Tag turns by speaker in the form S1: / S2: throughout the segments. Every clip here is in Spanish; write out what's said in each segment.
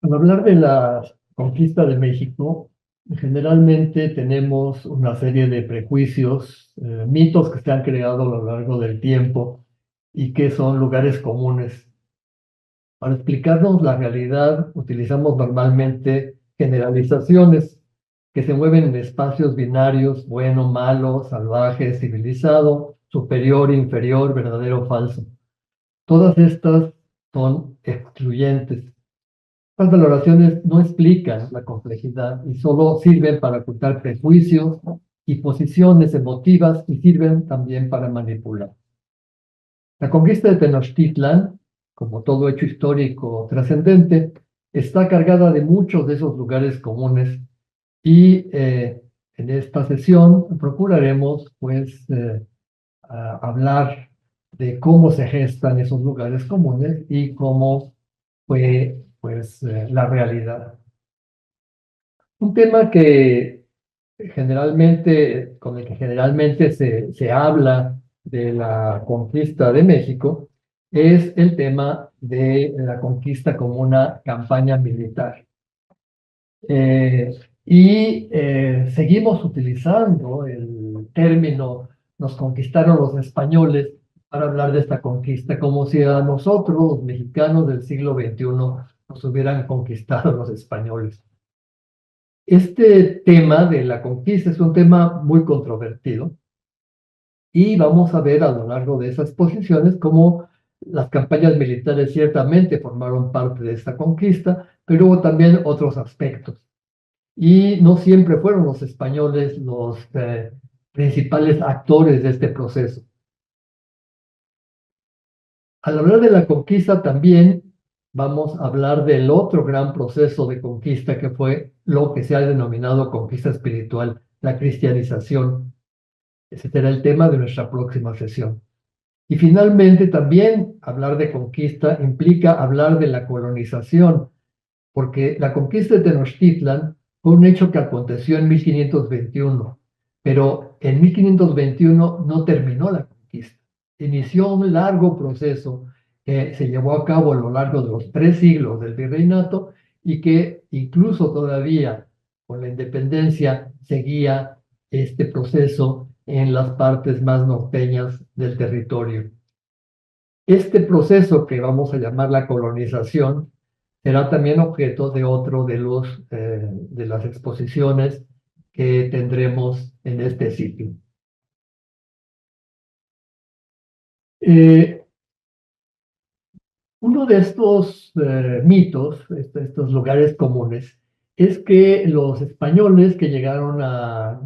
S1: Al hablar de la conquista de México, generalmente tenemos una serie de prejuicios, mitos que se han creado a lo largo del tiempo y que son lugares comunes. Para explicarnos la realidad, utilizamos normalmente generalizaciones que se mueven en espacios binarios, bueno, malo, salvaje, civilizado, superior, inferior, verdadero, falso. Todas estas son excluyentes. Estas valoraciones no explican la complejidad y solo sirven para ocultar prejuicios y posiciones emotivas y sirven también para manipular. La conquista de Tenochtitlan, como todo hecho histórico trascendente, está cargada de muchos de esos lugares comunes y en esta sesión procuraremos pues hablar de cómo se gestan esos lugares comunes y cómo fue pues la realidad. Un tema que generalmente, con el que generalmente se habla de la conquista de México es el tema de la conquista como una campaña militar. Seguimos utilizando el término nos conquistaron los españoles para hablar de esta conquista, como si a nosotros, los mexicanos del siglo XXI, nos hubieran conquistado los españoles. Este tema de la conquista es un tema muy controvertido y vamos a ver a lo largo de esas posiciones cómo las campañas militares ciertamente formaron parte de esta conquista, pero hubo también otros aspectos. Y no siempre fueron los españoles los principales actores de este proceso. Al hablar de la conquista también vamos a hablar del otro gran proceso de conquista que fue lo que se ha denominado conquista espiritual, la cristianización. Ese será el tema de nuestra próxima sesión. Y finalmente también hablar de conquista implica hablar de la colonización, porque la conquista de Tenochtitlan fue un hecho que aconteció en 1521, pero en 1521 no terminó la conquista. Inició un largo proceso que se llevó a cabo a lo largo de los 3 siglos del virreinato y que incluso todavía con la independencia seguía este proceso en las partes más norteñas del territorio. Este proceso que vamos a llamar la colonización será también objeto de otro de las exposiciones que tendremos en este sitio. Uno de estos mitos, estos lugares comunes, es que los españoles que llegaron a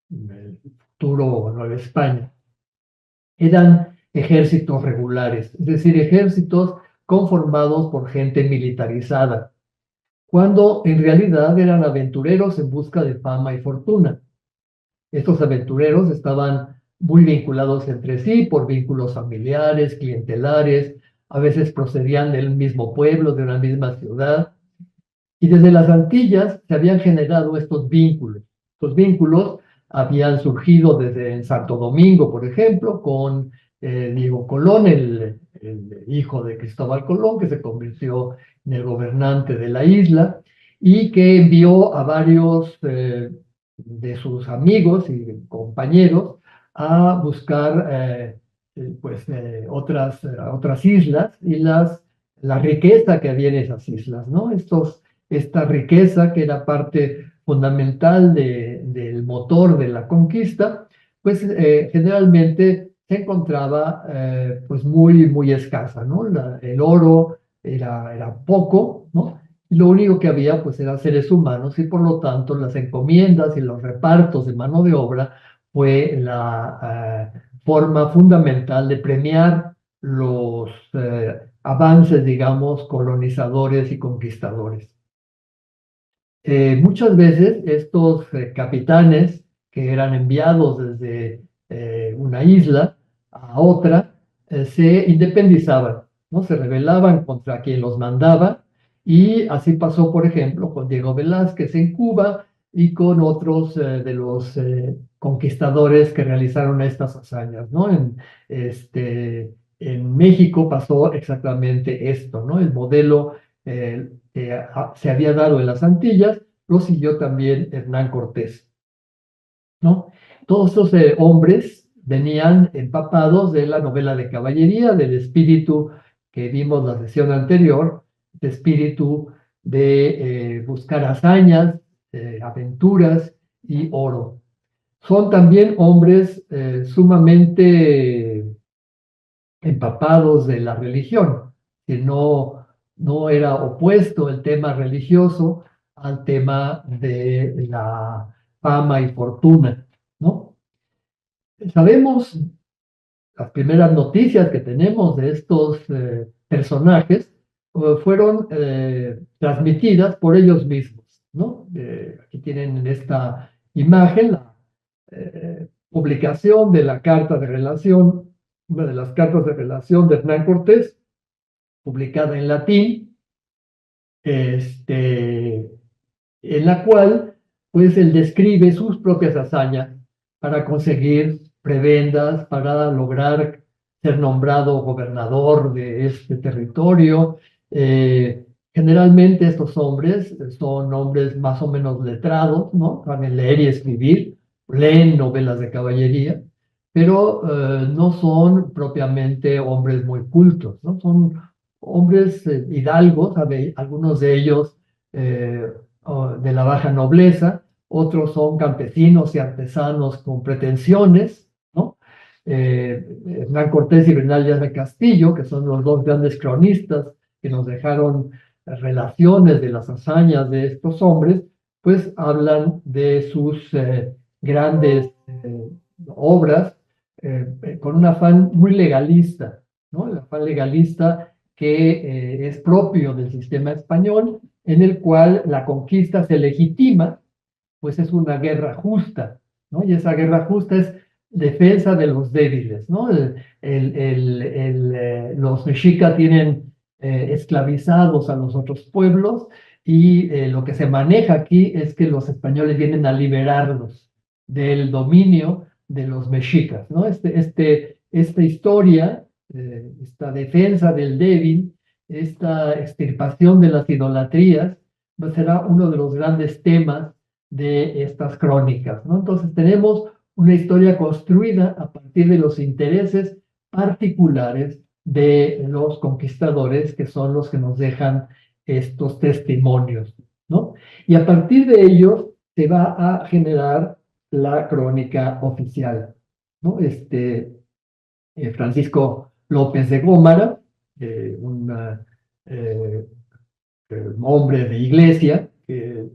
S1: el futuro Nueva España eran ejércitos regulares, es decir, ejércitos conformados por gente militarizada, cuando en realidad eran aventureros en busca de fama y fortuna. Estos aventureros estaban muy vinculados entre sí por vínculos familiares, clientelares, a veces procedían del mismo pueblo, de una misma ciudad, y desde las Antillas se habían generado estos vínculos. Estos vínculos habían surgido desde en Santo Domingo, por ejemplo, con Diego Colón, el hijo de Cristóbal Colón, que se convirtió en el gobernante de la isla y que envió a varios de sus amigos y compañeros a buscar otras islas y la riqueza que había en esas islas, ¿no? Esta riqueza que era parte fundamental del motor de la conquista, pues generalmente se encontraba pues muy escasa, ¿no? El oro era poco, ¿no? Y lo único que había pues eran seres humanos y por lo tanto las encomiendas y los repartos de mano de obra fue la forma fundamental de premiar los avances, digamos, colonizadores y conquistadores. Muchas veces estos capitanes que eran enviados desde una isla a otra se independizaban, ¿no? Se rebelaban contra quien los mandaba y así pasó, por ejemplo, con Diego Velázquez en Cuba y con otros de los conquistadores que realizaron estas hazañas, ¿no? En México pasó exactamente esto, ¿no? El modelo se había dado en las Antillas, lo siguió también Hernán Cortés, ¿no? Todos estos hombres venían empapados de la novela de caballería, del espíritu que vimos la sesión anterior, de espíritu de buscar hazañas, aventuras y oro. Son también hombres sumamente empapados de la religión, que no era opuesto el tema religioso al tema de la fama y fortuna, ¿no? Sabemos, las primeras noticias que tenemos de estos personajes fueron transmitidas por ellos mismos, ¿no? Aquí tienen en esta imagen la publicación de la carta de relación, una de las cartas de relación de Hernán Cortés, publicada en latín, en la cual pues él describe sus propias hazañas para conseguir prebendas, para lograr ser nombrado gobernador de este territorio. Generalmente estos hombres son hombres más o menos letrados, ¿no? Saben leer y escribir, leen novelas de caballería, pero no son propiamente hombres muy cultos, ¿no? Son hombres hidalgos, algunos de ellos de la baja nobleza, otros son campesinos y artesanos con pretensiones, ¿no? Hernán Cortés y Bernal Díaz de Castillo, que son los dos grandes cronistas que nos dejaron relaciones de las hazañas de estos hombres, pues hablan de sus grandes obras con un afán muy legalista, ¿no? El afán legalista que es propio del sistema español, en el cual la conquista se legitima, pues es una guerra justa, ¿no? Y esa guerra justa es defensa de los débiles, ¿no? Los mexicas tienen esclavizados a los otros pueblos y lo que se maneja aquí es que los españoles vienen a liberarlos del dominio de los mexicas, ¿no? Esta historia, esta defensa del débil, esta extirpación de las idolatrías, pues será uno de los grandes temas de estas crónicas, ¿no? Entonces tenemos una historia construida a partir de los intereses particulares de los conquistadores, que son los que nos dejan estos testimonios, ¿no? Y a partir de ellos se va a generar la crónica oficial, ¿no? Francisco López de Gómara, un hombre de iglesia, que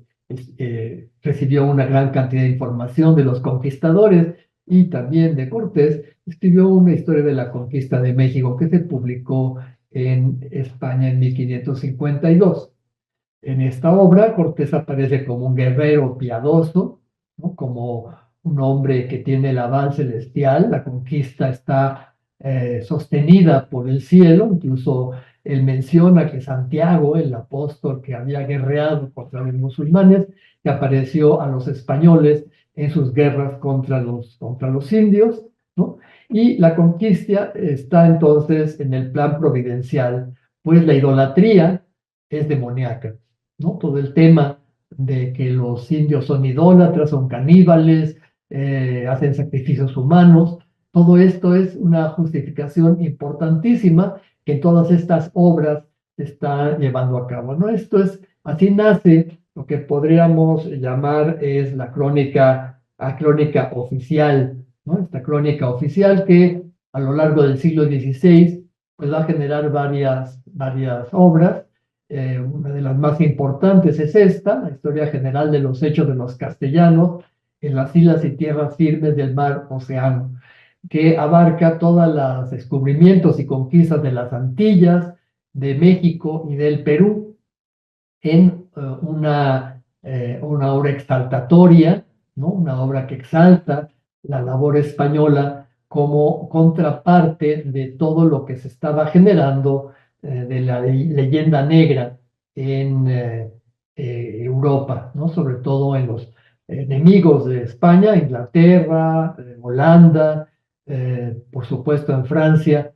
S1: recibió una gran cantidad de información de los conquistadores y también de Cortés, escribió una historia de la conquista de México que se publicó en España en 1552. En esta obra, Cortés aparece como un guerrero piadoso, ¿no? Como un hombre que tiene el aval celestial. La conquista está sostenida por el cielo. Incluso él menciona que Santiago, el apóstol que había guerreado contra los musulmanes, que apareció a los españoles en sus guerras contra los indios, ¿no? Y la conquista está entonces en el plan providencial, pues la idolatría es demoníaca, ¿no? Todo el tema de que los indios son idólatras, son caníbales, hacen sacrificios humanos, todo esto es una justificación importantísima que en todas estas obras se está llevando a cabo, ¿no? Así nace lo que podríamos llamar es la crónica oficial, ¿no? Esta crónica oficial que a lo largo del siglo XVI pues va a generar varias obras. Una de las más importantes es esta, la historia general de los hechos de los castellanos en las islas y tierras firmes del mar Océano, que abarca todos los descubrimientos y conquistas de las Antillas, de México y del Perú, en una obra exaltatoria, ¿no? Una obra que exalta la labor española como contraparte de todo lo que se estaba generando de la leyenda negra en Europa, ¿no? Sobre todo en los enemigos de España, Inglaterra, Holanda, por supuesto en Francia.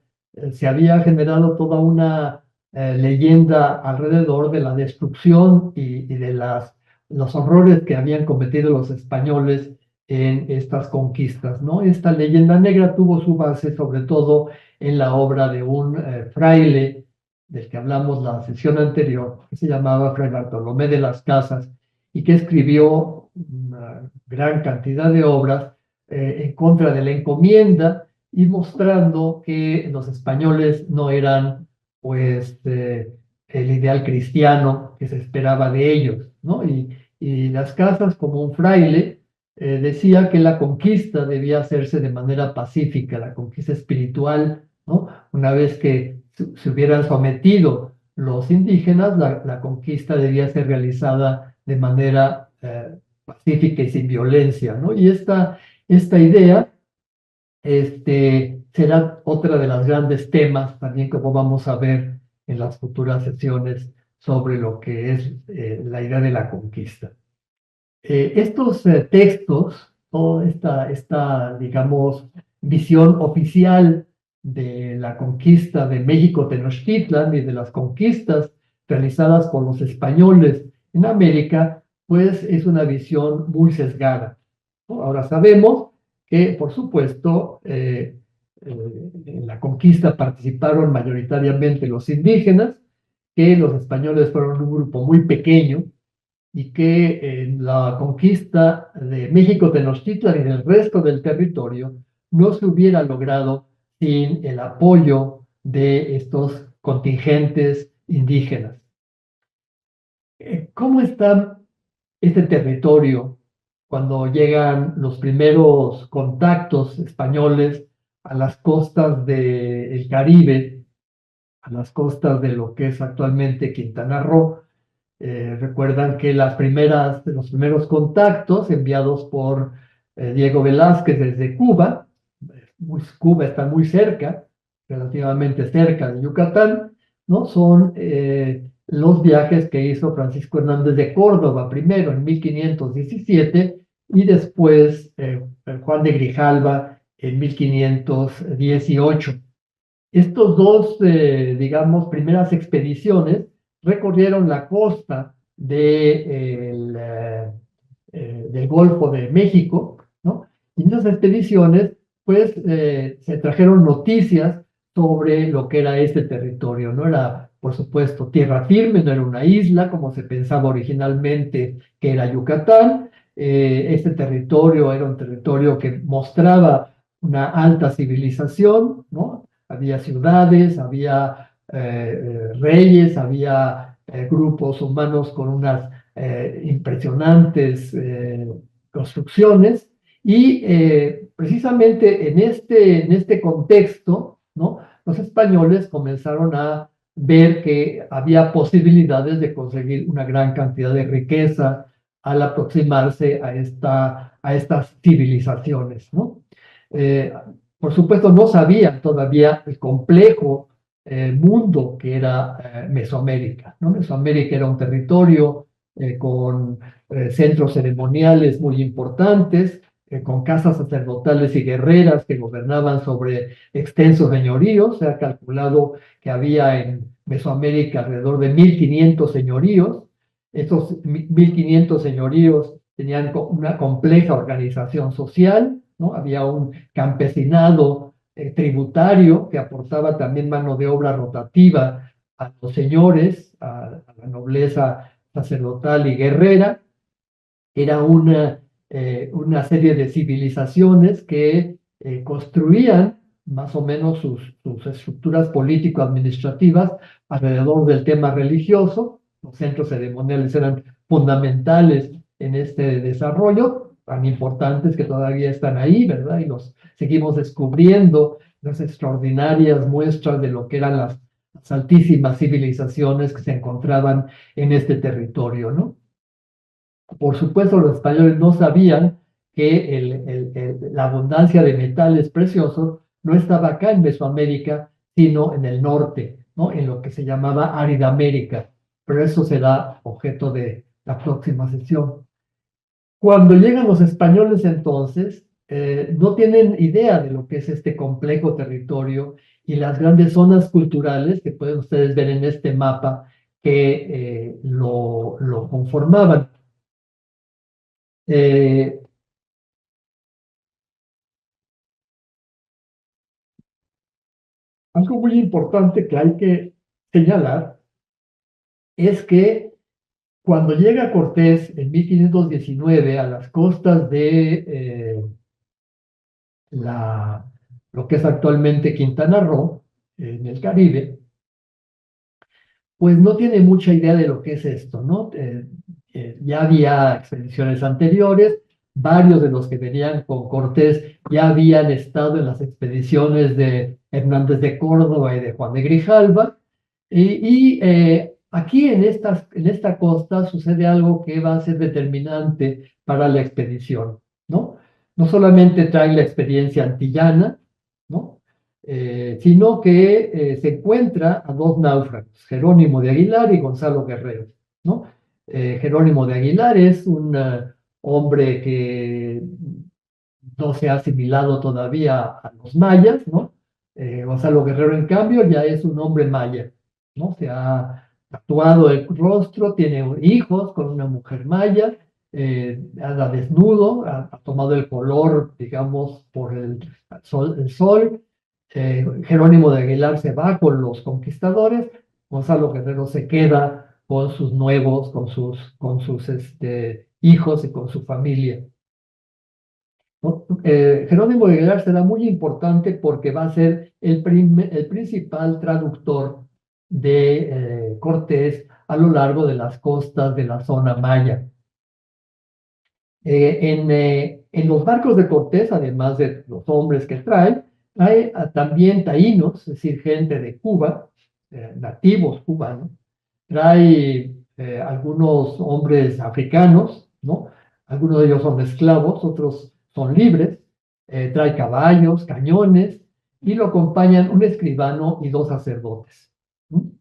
S1: Se había generado toda una leyenda alrededor de la destrucción y de los horrores que habían cometido los españoles en estas conquistas, ¿no? Esta leyenda negra tuvo su base sobre todo en la obra de un fraile del que hablamos la sesión anterior, que se llamaba Fray Bartolomé de las Casas, y que escribió una gran cantidad de obras en contra de la encomienda y mostrando que los españoles no eran, pues, el ideal cristiano que se esperaba de ellos, ¿no? Y las Casas, como un fraile, decía que la conquista debía hacerse de manera pacífica, la conquista espiritual, ¿no? Una vez que se hubieran sometido los indígenas, la conquista debía ser realizada de manera pacífica y sin violencia, ¿no? Y esta idea será otra de las grandes temas también como vamos a ver en las futuras sesiones sobre lo que es la idea de la conquista. Estos textos, toda digamos, visión oficial de la conquista de México Tenochtitlan y de las conquistas realizadas por los españoles en América, pues es una visión muy sesgada, ¿no? Ahora sabemos que, por supuesto, en la conquista participaron mayoritariamente los indígenas, que los españoles fueron un grupo muy pequeño, y que en la conquista de México Tenochtitlan y del resto del territorio no se hubiera logrado sin el apoyo de estos contingentes indígenas. ¿Cómo está este territorio cuando llegan los primeros contactos españoles a las costas del Caribe, a las costas de lo que es actualmente Quintana Roo? Recuerdan que los primeros contactos enviados por Diego Velázquez desde Cuba, Cuba está muy cerca, relativamente cerca de Yucatán, ¿no? Son los viajes que hizo Francisco Hernández de Córdoba, primero en 1517 y después Juan de Grijalva en 1518. Estos dos, digamos, primeras expediciones recorrieron la costa del Golfo de México, ¿no? Y en esas expediciones, pues, se trajeron noticias sobre lo que era este territorio. No era, por supuesto, tierra firme, no era una isla, como se pensaba originalmente que era Yucatán. Este territorio era un territorio que mostraba una alta civilización, ¿no? Había ciudades, había reyes, había grupos humanos con unas impresionantes construcciones y precisamente en este contexto, ¿no? Los españoles comenzaron a ver que había posibilidades de conseguir una gran cantidad de riqueza al aproximarse a estas civilizaciones, ¿no? Por supuesto, no sabían todavía el complejo mundo que era Mesoamérica, ¿no? Mesoamérica era un territorio con centros ceremoniales muy importantes, con casas sacerdotales y guerreras que gobernaban sobre extensos señoríos. Se ha calculado que había en Mesoamérica alrededor de 1500 señoríos. Estos 1500 señoríos tenían una compleja organización social, ¿no? Había un campesinado tributario que aportaba también mano de obra rotativa a los señores, a la nobleza sacerdotal y guerrera. Era una serie de civilizaciones que construían más o menos sus estructuras político-administrativas alrededor del tema religioso. Los centros ceremoniales eran fundamentales en este desarrollo, tan importantes que todavía están ahí, ¿verdad? Y los seguimos descubriendo, las extraordinarias muestras de lo que eran las altísimas civilizaciones que se encontraban en este territorio, ¿no? Por supuesto, los españoles no sabían que la abundancia de metales preciosos no estaba acá en Mesoamérica, sino en el norte, ¿no? En lo que se llamaba Árida América. Pero eso será objeto de la próxima sesión. Cuando llegan los españoles entonces, no tienen idea de lo que es este complejo territorio y las grandes zonas culturales que pueden ustedes ver en este mapa que lo conformaban. Eh, Algo muy importante que hay que señalar es que cuando llega Cortés en 1519 a las costas de la, lo que es actualmente Quintana Roo, en el Caribe, pues no tiene mucha idea de lo que es esto, ¿no? Ya había expediciones anteriores, varios de los que venían con Cortés ya habían estado en las expediciones de Hernández de Córdoba y de Juan de Grijalva, aquí en esta costa sucede algo que va a ser determinante para la expedición, ¿no? No solamente traen la experiencia antillana, ¿no? Sino que se encuentra a dos náufragos, Jerónimo de Aguilar y Gonzalo Guerrero, ¿no? Jerónimo de Aguilar es un hombre que no se ha asimilado todavía a los mayas, ¿no? Gonzalo Guerrero, en cambio, ya es un hombre maya, ¿no? Se ha tatuado el rostro, tiene hijos con una mujer maya, anda desnudo, ha tomado el color, digamos, por el sol. Jerónimo de Aguilar se va con los conquistadores, Gonzalo Guerrero se queda con sus nuevos, con sus hijos y con su familia, ¿no? Jerónimo de Aguilar será muy importante porque va a ser el principal traductor de Cortés a lo largo de las costas de la zona maya. En los barcos de Cortés, además de los hombres que trae también taínos, es decir, gente de Cuba, nativos cubanos, trae algunos hombres africanos, ¿no? Algunos de ellos son esclavos, otros son libres, trae caballos, cañones, y lo acompañan un escribano y dos sacerdotes, ¿no?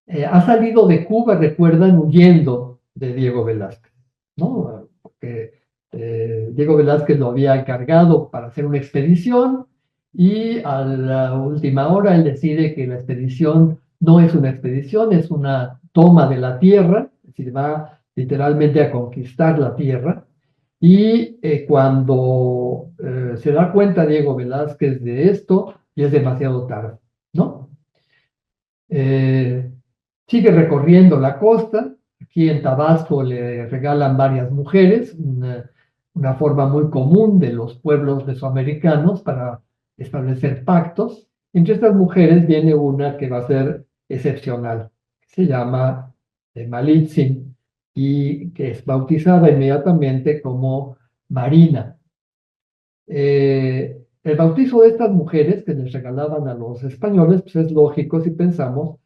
S1: Ha salido de Cuba, recuerdan, huyendo de Diego Velázquez, ¿no? Porque Diego Velázquez lo había encargado para hacer una expedición y a la última hora él decide que la expedición no es una expedición, es una toma de la tierra, es decir, va literalmente a conquistar la tierra. Y cuando se da cuenta Diego Velázquez de esto, ya es demasiado tarde, ¿no? Eh, Sigue recorriendo la costa. Aquí en Tabasco le regalan varias mujeres, una forma muy común de los pueblos mesoamericanos para establecer pactos. Entre estas mujeres viene una que va a ser excepcional. Se llama Malitzin y que es bautizada inmediatamente como Marina. El bautizo de estas mujeres que les regalaban a los españoles, pues es lógico si pensamos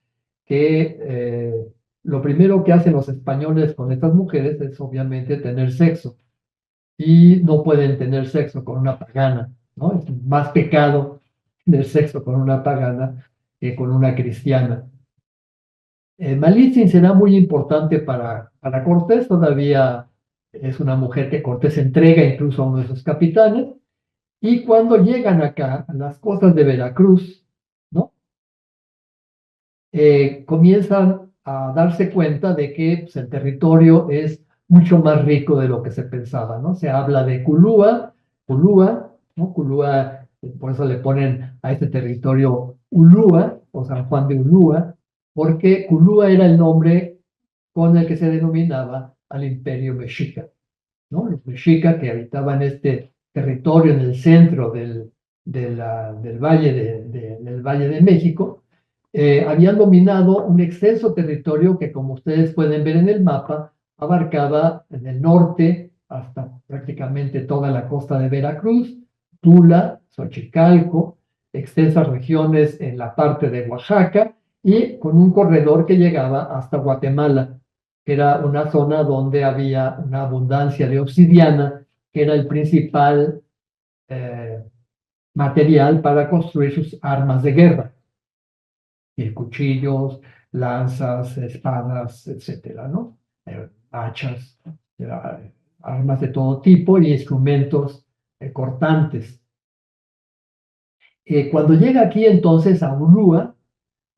S1: que lo primero que hacen los españoles con estas mujeres es obviamente tener sexo y no pueden tener sexo con una pagana, ¿no? Es más pecado tener sexo con una pagana que con una cristiana. Malitzin será muy importante para Cortés, todavía es una mujer que Cortés entrega incluso a uno de sus capitanes, y cuando llegan acá, a las costas de Veracruz, ¿no? Comienzan a darse cuenta de que pues, el territorio es mucho más rico de lo que se pensaba, ¿no? Se habla de Culúa, ¿no? Culúa, por eso le ponen a este territorio Ulúa, o San Juan de Ulúa, porque Culúa era el nombre con el que se denominaba al imperio mexica, ¿no? Los mexicas que habitaban este territorio en el centro del Valle de México, habían dominado un extenso territorio que, como ustedes pueden ver en el mapa, abarcaba en el norte hasta prácticamente toda la costa de Veracruz, Tula, Xochicalco, extensas regiones en la parte de Oaxaca y con un corredor que llegaba hasta Guatemala, que era una zona donde había una abundancia de obsidiana, que era el principal eh, material para construir sus armas de guerra, y cuchillos, lanzas, espadas, etcétera, ¿no? Hachas, armas de todo tipo y instrumentos cortantes. Cuando llega aquí entonces a Ulúa,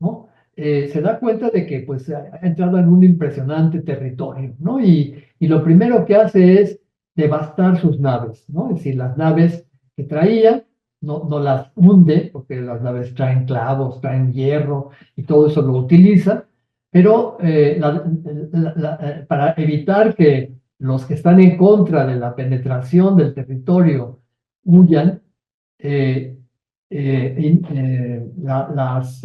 S1: ¿no? Se da cuenta de que pues, ha entrado en un impresionante territorio, ¿no? Y lo primero que hace es devastar sus naves, ¿no? Es decir, las naves que traía, no las hunde, porque las naves traen clavos, traen hierro y todo eso lo utiliza, pero para evitar que los que están en contra de la penetración del territorio huyan, eh, las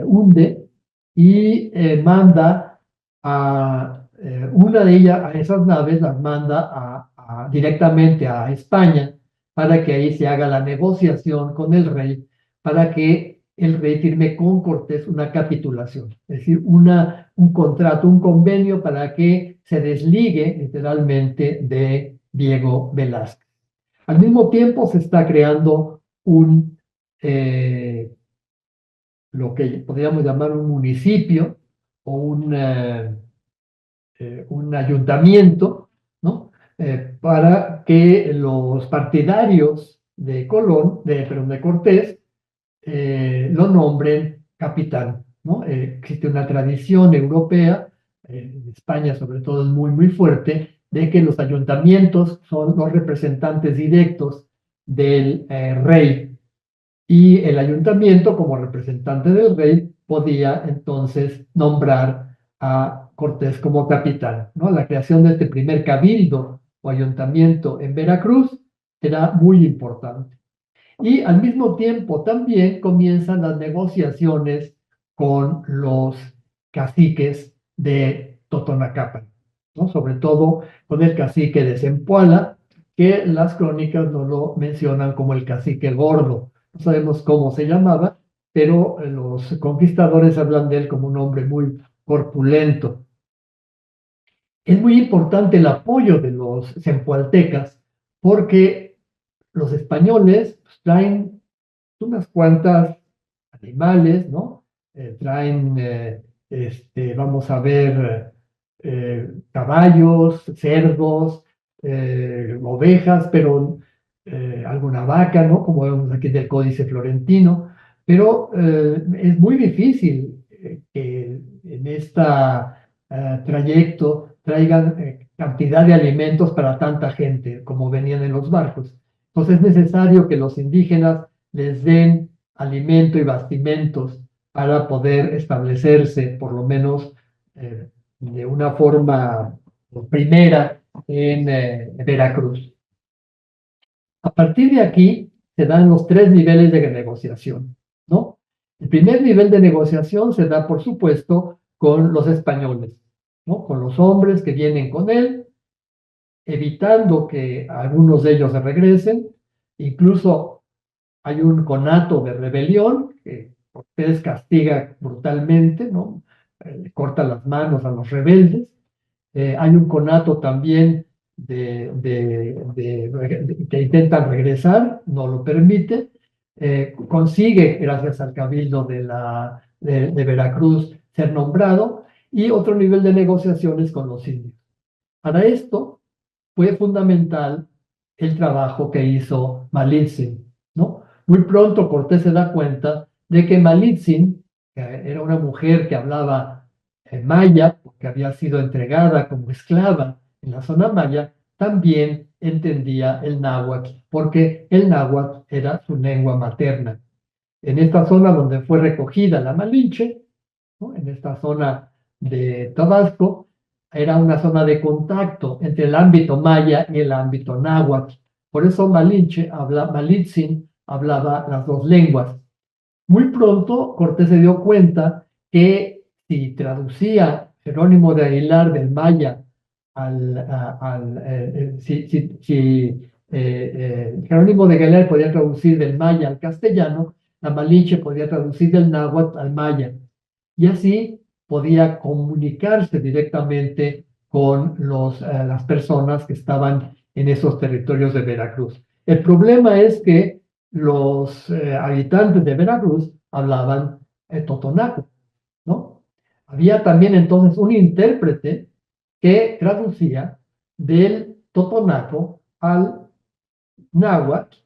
S1: hunde y manda a una de ellas, a esas naves, las manda directamente a España para que ahí se haga la negociación con el rey, para que el rey firme con Cortés una capitulación, es decir, un contrato, un convenio para que se desligue literalmente de Diego Velázquez. Al mismo tiempo se está creando eh, lo que podríamos llamar un municipio o un ayuntamiento, ¿no? Para que los partidarios de Colón, perdón, de Cortés, lo nombren capitán, ¿no? Existe una tradición europea, en España sobre todo es muy, muy fuerte, de que los ayuntamientos son los representantes directos del rey y el ayuntamiento como representante del rey podía entonces nombrar a Cortés como capitán, ¿no? La creación de este primer cabildo o ayuntamiento en Veracruz era muy importante. Y al mismo tiempo también comienzan las negociaciones con los caciques de Totonacapan, ¿no? Sobre todo con el cacique de Zempoala, que las crónicas no lo mencionan como el cacique gordo. No sabemos cómo se llamaba, pero los conquistadores hablan de él como un hombre muy corpulento. Es muy importante el apoyo de los zempoaltecas porque los españoles pues, traen unas cuantas animales, ¿no? Traen, vamos a ver, caballos, cerdos, ovejas, pero alguna vaca, ¿no? Como vemos aquí del Códice Florentino, pero es muy difícil que en este trayecto traigan cantidad de alimentos para tanta gente como venían en los barcos. Entonces es necesario que los indígenas les den alimento y bastimentos para poder establecerse, por lo menos de una forma primera, en Veracruz. A partir de aquí se dan los tres niveles de negociación, ¿no? El primer nivel de negociación se da, por supuesto, con los españoles, ¿no? Con los hombres que vienen con él, evitando que algunos de ellos se regresen, incluso hay un conato de rebelión que Cortés castiga brutalmente, ¿no? Corta las manos a los rebeldes. Hay un conato también que intentan regresar, no lo permite. Consigue, gracias al cabildo de Veracruz, ser nombrado. Y otro nivel de negociaciones con los indios. Para esto fue fundamental el trabajo que hizo Malitzin, ¿no? Muy pronto Cortés se da cuenta de que Malitzin, que era una mujer que hablaba maya, porque había sido entregada como esclava en la zona maya, también entendía el náhuatl, porque el náhuatl era su lengua materna. En esta zona donde fue recogida la Malinche, ¿no? En esta zona de Tabasco, era una zona de contacto entre el ámbito maya y el ámbito náhuatl. Por eso Malitzin hablaba las dos lenguas. Muy pronto Cortés se dio cuenta que si traducía Jerónimo de Aguilar del maya si Jerónimo de Aguilar podía traducir del maya al castellano, la Malinche podía traducir del náhuatl al maya. Y así podía comunicarse directamente con las personas que estaban en esos territorios de Veracruz. El problema es que los habitantes de Veracruz hablaban totonaco, ¿no? Había también entonces un intérprete que traducía del totonaco al náhuatl,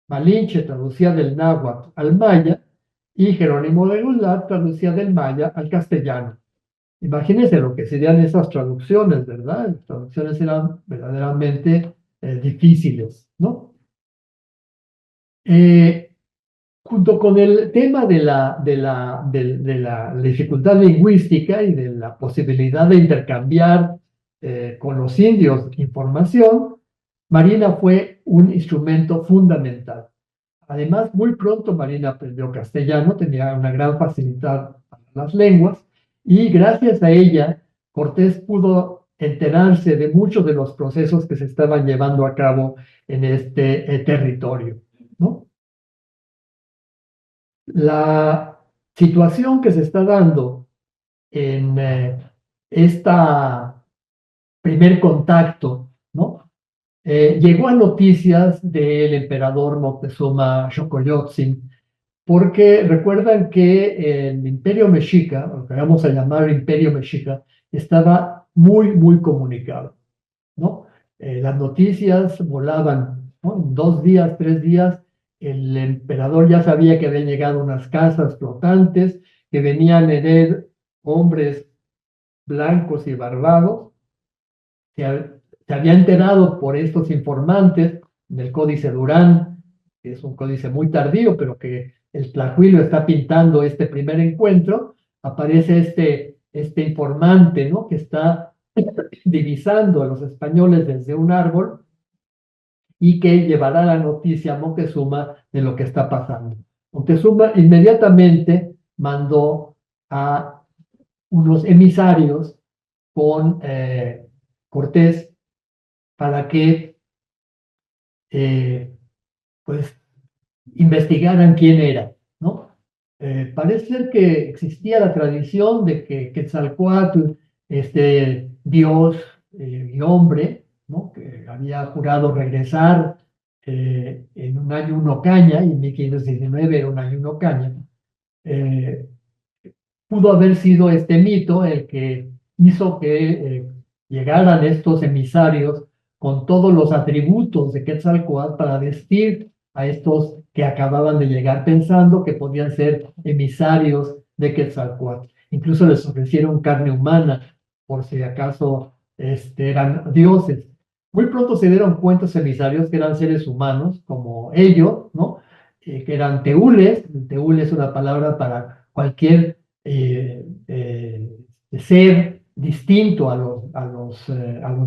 S1: Malinche traducía del náhuatl al maya y Jerónimo de Goulart traducía del maya al castellano. Imagínense lo que serían esas traducciones, ¿verdad? Las traducciones eran verdaderamente difíciles, ¿no? Junto con el tema de la dificultad lingüística y de la posibilidad de intercambiar con los indios información, Marina fue un instrumento fundamental. Además, muy pronto Marina aprendió castellano, tenía una gran facilidad para las lenguas, y gracias a ella, Cortés pudo enterarse de muchos de los procesos que se estaban llevando a cabo en este territorio, ¿no? La situación que se está dando en esta primer contacto, ¿no? Llegó a noticias del emperador Moctezuma Xocoyotzin, porque recuerdan que el Imperio Mexica, lo que vamos a llamar Imperio Mexica, estaba muy, muy comunicado, ¿no? Las noticias volaban, ¿no? En 2 días, 3 días, el emperador ya sabía que habían llegado unas casas flotantes, que venían en él hombres blancos y barbados. Se había enterado por estos informantes del Códice Durán, que es un códice muy tardío, pero que el Tlahuilo está pintando este primer encuentro. Aparece este informante, ¿no? Que está divisando a los españoles desde un árbol y que llevará la noticia a Moctezuma de lo que está pasando. Moctezuma inmediatamente mandó a unos emisarios con Cortés para que pues investigaran quién era, ¿no? Parece ser que existía la tradición de que Quetzalcóatl, este Dios y hombre, ¿no? Que había jurado regresar en un año uno caña, y en 1519 era un año uno caña, eh, pudo haber sido este mito el que hizo que llegaran estos emisarios con todos los atributos de Quetzalcóatl para vestir a estos que acababan de llegar pensando que podían ser emisarios de Quetzalcóatl. Incluso les ofrecieron carne humana por si acaso eran dioses. Muy pronto se dieron cuenta los emisarios que eran seres humanos como ellos, ¿no? Que eran teules. Teúl es una palabra para cualquier ser distinto a los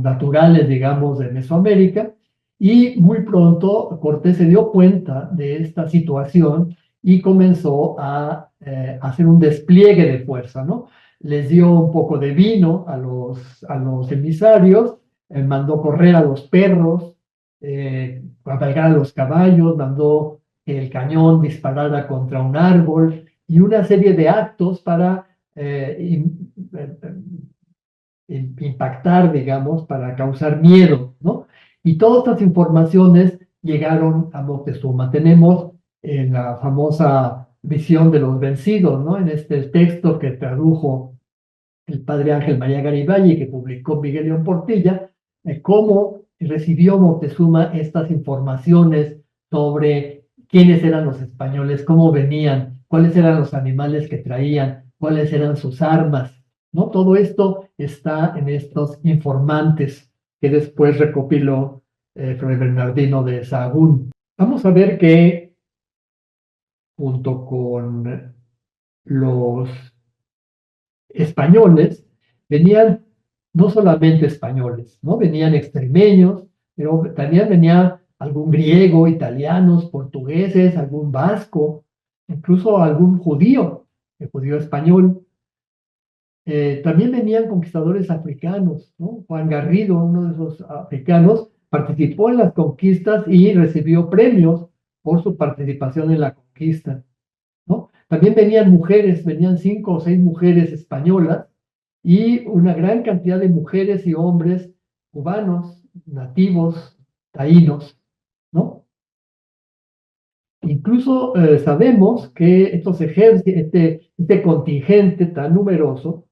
S1: naturales, digamos, de Mesoamérica, y muy pronto Cortés se dio cuenta de esta situación y comenzó a hacer un despliegue de fuerza, ¿no? Les dio un poco de vino a los emisarios, mandó correr a los perros, cabalgar a los caballos, mandó que el cañón disparara contra un árbol, y una serie de actos para impactar, digamos, para causar miedo, ¿no? Y todas estas informaciones llegaron a Moctezuma. Tenemos la famosa visión de los vencidos, ¿no? En este texto que tradujo el padre Ángel María Garibay y que publicó Miguel León Portilla, cómo recibió Moctezuma estas informaciones sobre quiénes eran los españoles, cómo venían, cuáles eran los animales que traían, cuáles eran sus armas, ¿no? Todo esto está en estos informantes que después recopiló Fray Bernardino de Sahagún. Vamos a ver que junto con los españoles venían no solamente españoles, ¿no? Venían extremeños, pero también venía algún griego, italianos, portugueses, algún vasco, incluso algún judío, el judío español. También venían conquistadores africanos, ¿no? Juan Garrido, uno de esos africanos, participó en las conquistas y recibió premios por su participación en la conquista, ¿no? También venían mujeres, venían 5 o 6 mujeres españolas y una gran cantidad de mujeres y hombres cubanos, nativos, taínos, ¿no? Incluso sabemos que estos ejércitos, este contingente tan numeroso,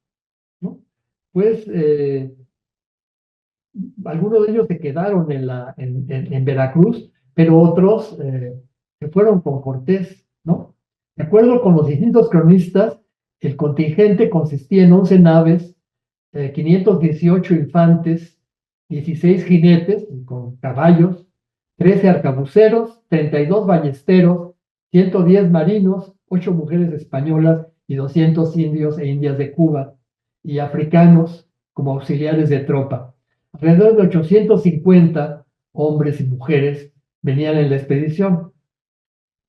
S1: ¿no? Pues algunos de ellos se quedaron en Veracruz, pero otros se fueron con Cortés, ¿no? De acuerdo con los distintos cronistas, el contingente consistía en 11 naves, 518 infantes, 16 jinetes con caballos, 13 arcabuceros, 32 ballesteros, 110 marinos, 8 mujeres españolas y 200 indios e indias de Cuba y africanos como auxiliares de tropa. Alrededor de 850 hombres y mujeres venían en la expedición.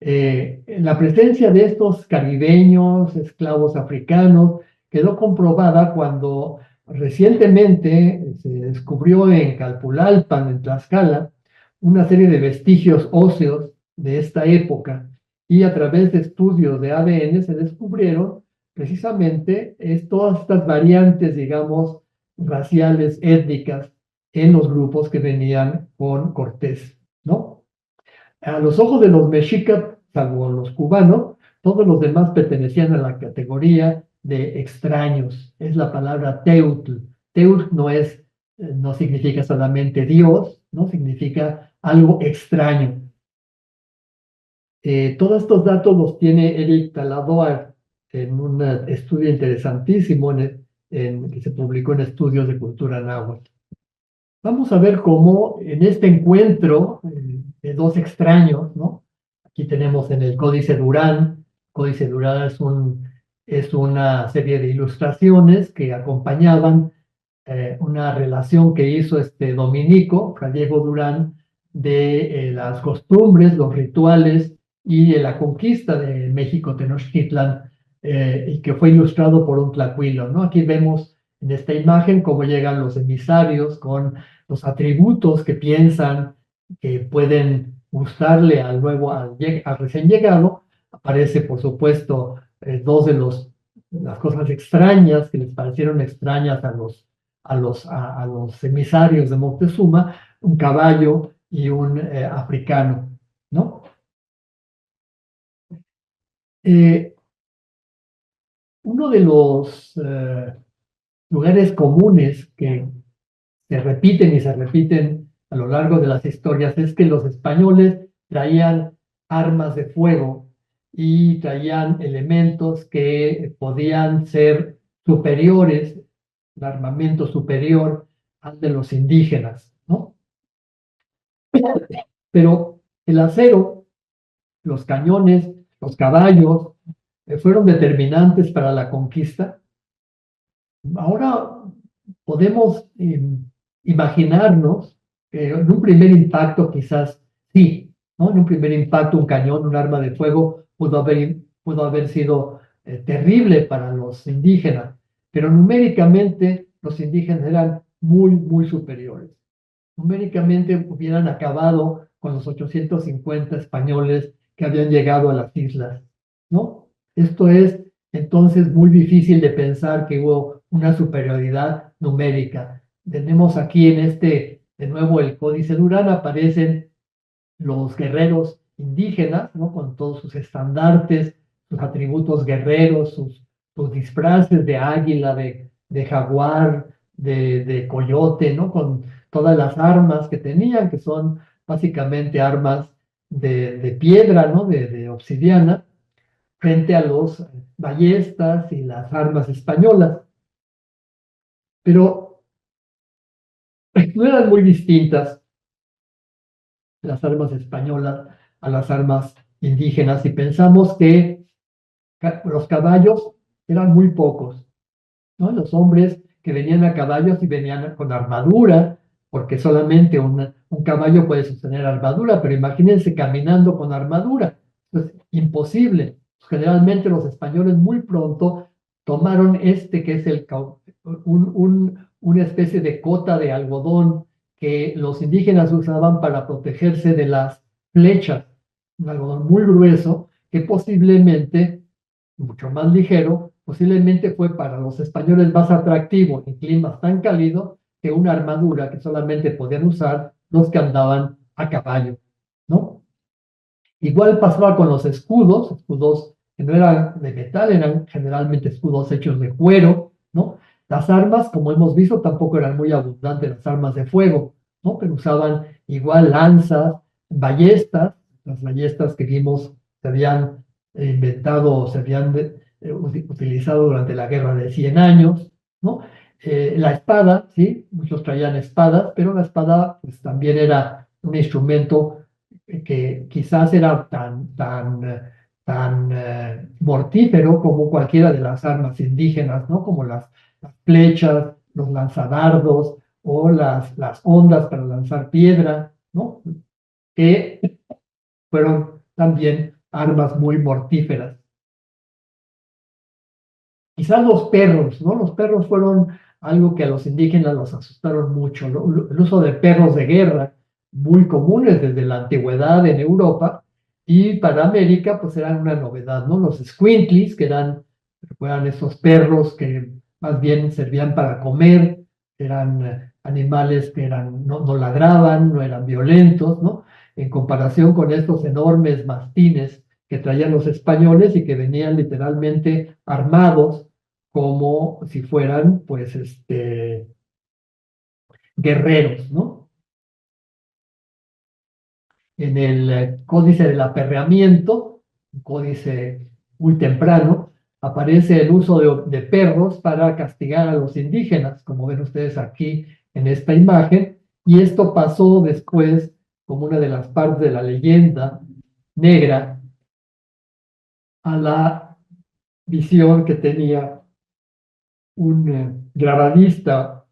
S1: La presencia de estos caribeños, esclavos africanos, quedó comprobada cuando recientemente se descubrió en Calpulalpan, en Tlaxcala, una serie de vestigios óseos de esta época y a través de estudios de ADN se descubrieron precisamente todas estas variantes, digamos, raciales, étnicas en los grupos que venían con Cortés, ¿no? A los ojos de los mexicas, salvo los cubanos, todos los demás pertenecían a la categoría de extraños. Es la palabra teutl. Teutl no significa solamente Dios, no significa algo extraño. Todos estos datos los tiene Eric Taladoa en un estudio interesantísimo que se publicó en Estudios de Cultura Náhuatl. Vamos a ver cómo en este encuentro de dos extraños, ¿no? Aquí tenemos en el Códice Durán. Códice Durán es una serie de ilustraciones que acompañaban una relación que hizo este dominico, Fray Diego Durán, de las costumbres, los rituales y de la conquista de México Tenochtitlan, y que fue ilustrado por un tlacuilo, ¿no? Aquí vemos en esta imagen cómo llegan los emisarios con los atributos que piensan que pueden gustarle al recién llegado. Aparece, por supuesto, dos de las cosas extrañas que les parecieron extrañas a los emisarios de Moctezuma, un caballo y un africano, ¿no? Eh, Uno de los lugares comunes que se repiten y se repiten a lo largo de las historias es que los españoles traían armas de fuego y traían elementos que podían ser superiores, el armamento superior al de los indígenas, ¿no? Pero el acero, los cañones, los caballos, fueron determinantes para la conquista. Ahora podemos imaginarnos que en un primer impacto quizás sí, ¿no? En un primer impacto un cañón, un arma de fuego pudo haber sido terrible para los indígenas, pero numéricamente los indígenas eran muy, muy superiores. Numéricamente hubieran acabado con los 850 españoles que habían llegado a las islas, ¿no? Esto es entonces muy difícil de pensar que hubo una superioridad numérica. Tenemos aquí de nuevo el Códice Durán, aparecen los guerreros indígenas, ¿no? Con todos sus estandartes, sus atributos guerreros, sus disfraces de águila, de jaguar, de coyote, ¿no? Con todas las armas que tenían, que son básicamente armas de piedra, ¿no? De obsidiana, frente a los ballestas y las armas españolas. Pero no eran muy distintas las armas españolas a las armas indígenas y pensamos que los caballos eran muy pocos, ¿no? Los hombres que venían a caballos y venían con armadura, porque solamente un caballo puede sostener armadura, pero imagínense caminando con armadura, es imposible. Generalmente los españoles muy pronto tomaron que es una especie de cota de algodón que los indígenas usaban para protegerse de las flechas, un algodón muy grueso que posiblemente, mucho más ligero, posiblemente fue para los españoles más atractivo en climas tan cálidos que una armadura que solamente podían usar los que andaban a caballo, ¿no? Igual pasaba con los escudos que no eran de metal, eran generalmente escudos hechos de cuero, ¿no? Las armas, como hemos visto, tampoco eran muy abundantes las armas de fuego, ¿no? Pero usaban igual lanzas, ballestas, las ballestas que vimos se habían inventado, se habían utilizado durante la Guerra de 100 años, ¿no? La espada, sí, muchos traían espadas, pero la espada pues, también era un instrumento que quizás era tan mortífero como cualquiera de las armas indígenas, ¿no? Como las flechas, los lanzadardos o las ondas para lanzar piedra, ¿no? Que fueron también armas muy mortíferas. Quizás los perros, ¿no? Los perros fueron algo que a los indígenas los asustaron mucho, ¿no? El uso de perros de guerra, muy comunes desde la antigüedad en Europa, y para América, pues eran una novedad, ¿no? Los squintlis, que recuerdan esos perros que más bien servían para comer, eran animales que no ladraban, no eran violentos, ¿no? En comparación con estos enormes mastines que traían los españoles y que venían literalmente armados como si fueran, pues, guerreros, ¿no? En el Códice del Aperreamiento, un códice muy temprano, aparece el uso de perros para castigar a los indígenas, como ven ustedes aquí en esta imagen, y esto pasó después como una de las partes de la leyenda negra a la visión que tenía un grabadista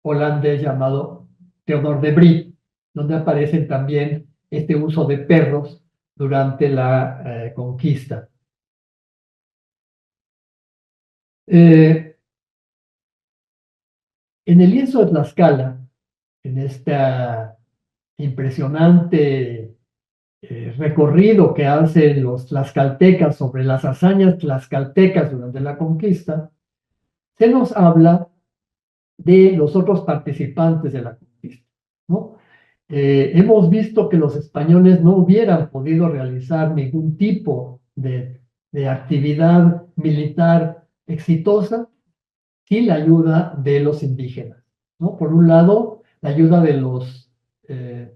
S1: holandés llamado Theodor de Brie, donde aparecen también este uso de perros durante la conquista. Eh, en el lienzo de Tlaxcala, en este impresionante recorrido que hacen los tlaxcaltecas sobre las hazañas tlaxcaltecas durante la conquista, se nos habla de los otros participantes de la conquista, ¿no? Hemos visto que los españoles no hubieran podido realizar ningún tipo de actividad militar exitosa sin la ayuda de los indígenas, ¿no? Por un lado, la ayuda de los eh,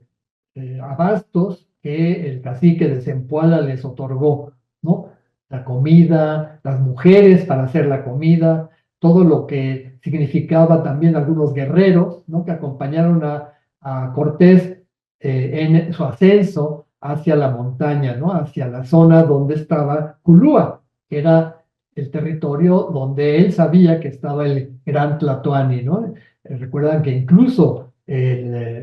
S1: abastos que el cacique de Zempoala les otorgó, ¿no? La comida, las mujeres para hacer la comida, todo lo que significaba también algunos guerreros, ¿no? Que acompañaron a Cortés en su ascenso hacia la montaña, ¿no? Hacia la zona donde estaba Culúa, que era el territorio donde él sabía que estaba el gran Tlatoani, ¿no? Recuerdan que incluso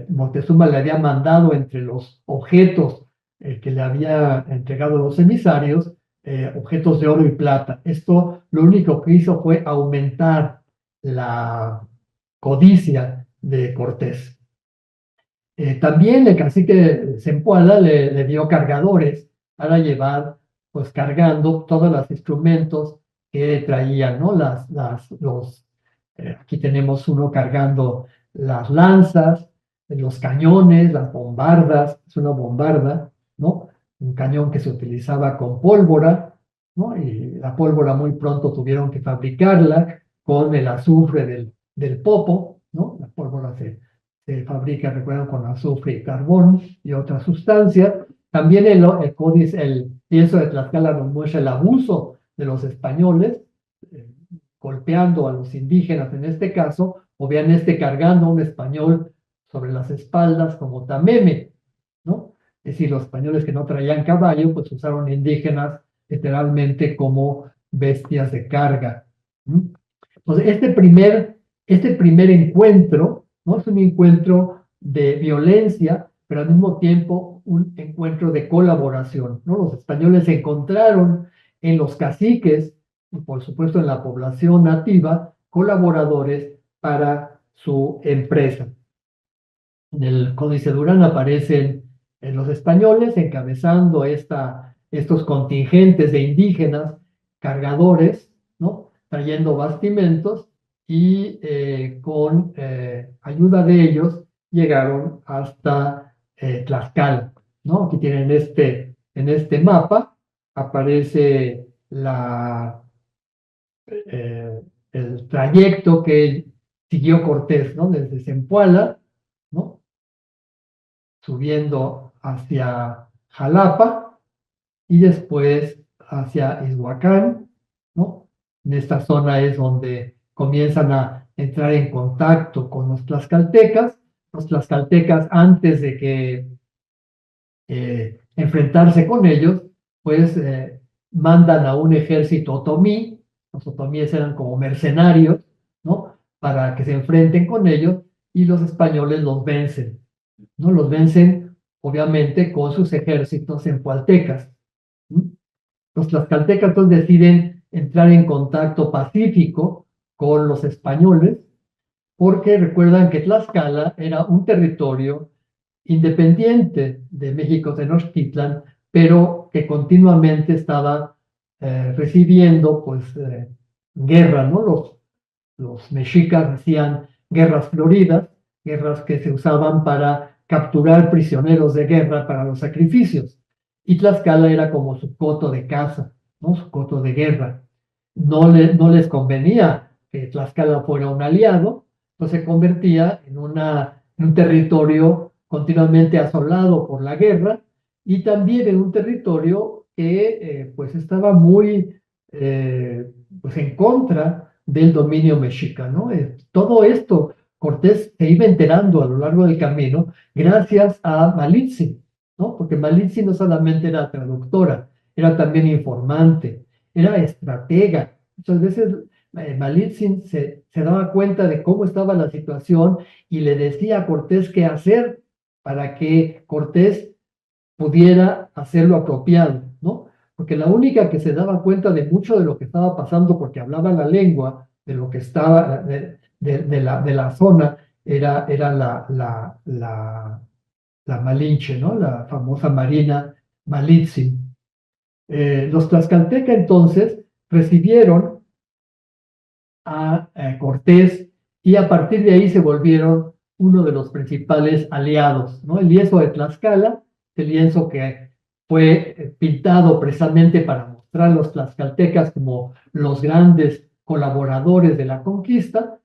S1: Moctezuma le había mandado entre los objetos que le había entregado los emisarios, objetos de oro y plata. Esto lo único que hizo fue aumentar la codicia de Cortés. También el cacique Zempoala le dio cargadores para llevar, pues cargando todos los instrumentos que traían, ¿no? Aquí tenemos uno cargando las lanzas, los cañones, las bombardas, es una bombarda, ¿no? Un cañón que se utilizaba con pólvora, ¿no? Y la pólvora muy pronto tuvieron que fabricarla con el azufre del popo, ¿no? La pólvora se fabrica, recuerdan, con azufre y carbón y otras sustancias. También el códice, el lienzo de Tlaxcala nos muestra el abuso de los españoles, eh, golpeando a los indígenas en este caso, o bien cargando a un español sobre las espaldas como tameme, ¿no? Es decir, los españoles que no traían caballo, pues usaron indígenas literalmente como bestias de carga. ¿Mm? Entonces, este primer encuentro, ¿no? Es un encuentro de violencia, pero al mismo tiempo un encuentro de colaboración, ¿no? Los españoles se encontraron en los caciques y por supuesto en la población nativa colaboradores para su empresa. En el Códice Durán aparecen los españoles encabezando estos contingentes de indígenas cargadores, ¿no? Trayendo bastimentos y con ayuda de ellos llegaron hasta Tlaxcala, ¿no? Aquí tienen en este mapa aparece el trayecto que siguió Cortés, ¿no? Desde Zempoala, ¿no? Subiendo hacia Jalapa y después hacia Izhuacán, ¿no? En esta zona es donde comienzan a entrar en contacto con los tlaxcaltecas. Los tlaxcaltecas, antes de que enfrentarse con ellos, pues mandan a un ejército otomí. Los otomíes eran como mercenarios, ¿no? Para que se enfrenten con ellos y los españoles los vencen, ¿no? Los vencen, obviamente, con sus ejércitos zempoaltecas. ¿Sí? Los tlaxcaltecas entonces deciden entrar en contacto pacífico con los españoles, porque recuerdan que Tlaxcala era un territorio independiente de México Tenochtitlan, pero que continuamente estaba recibiendo pues guerra, ¿no? Los mexicas hacían guerras floridas, guerras que se usaban para capturar prisioneros de guerra para los sacrificios. Y Tlaxcala era como su coto de caza, ¿no? Su coto de guerra. No les convenía que Tlaxcala fuera un aliado, pues se convertía en un territorio continuamente asolado por la guerra y también en un territorio que pues estaba muy pues en contra del dominio mexicano. Todo esto Cortés se iba enterando a lo largo del camino gracias a Malitzin, ¿no? Porque Malitzin no solamente era traductora, era también informante, era estratega. Muchas veces Malitzin se daba cuenta de cómo estaba la situación y le decía a Cortés qué hacer para que Cortés pudiera hacer lo apropiado, ¿no? Porque la única que se daba cuenta de mucho de lo que estaba pasando, porque hablaba la lengua de lo que estaba, de la zona, era la Malinche, ¿no? La famosa Marina Malitzin. Los tlaxcaltecas entonces recibieron a Cortés y a partir de ahí se volvieron uno de los principales aliados, ¿no? El lienzo de Tlaxcala, el lienzo que fue pintado precisamente para mostrar a los tlaxcaltecas como los grandes colaboradores de la conquista,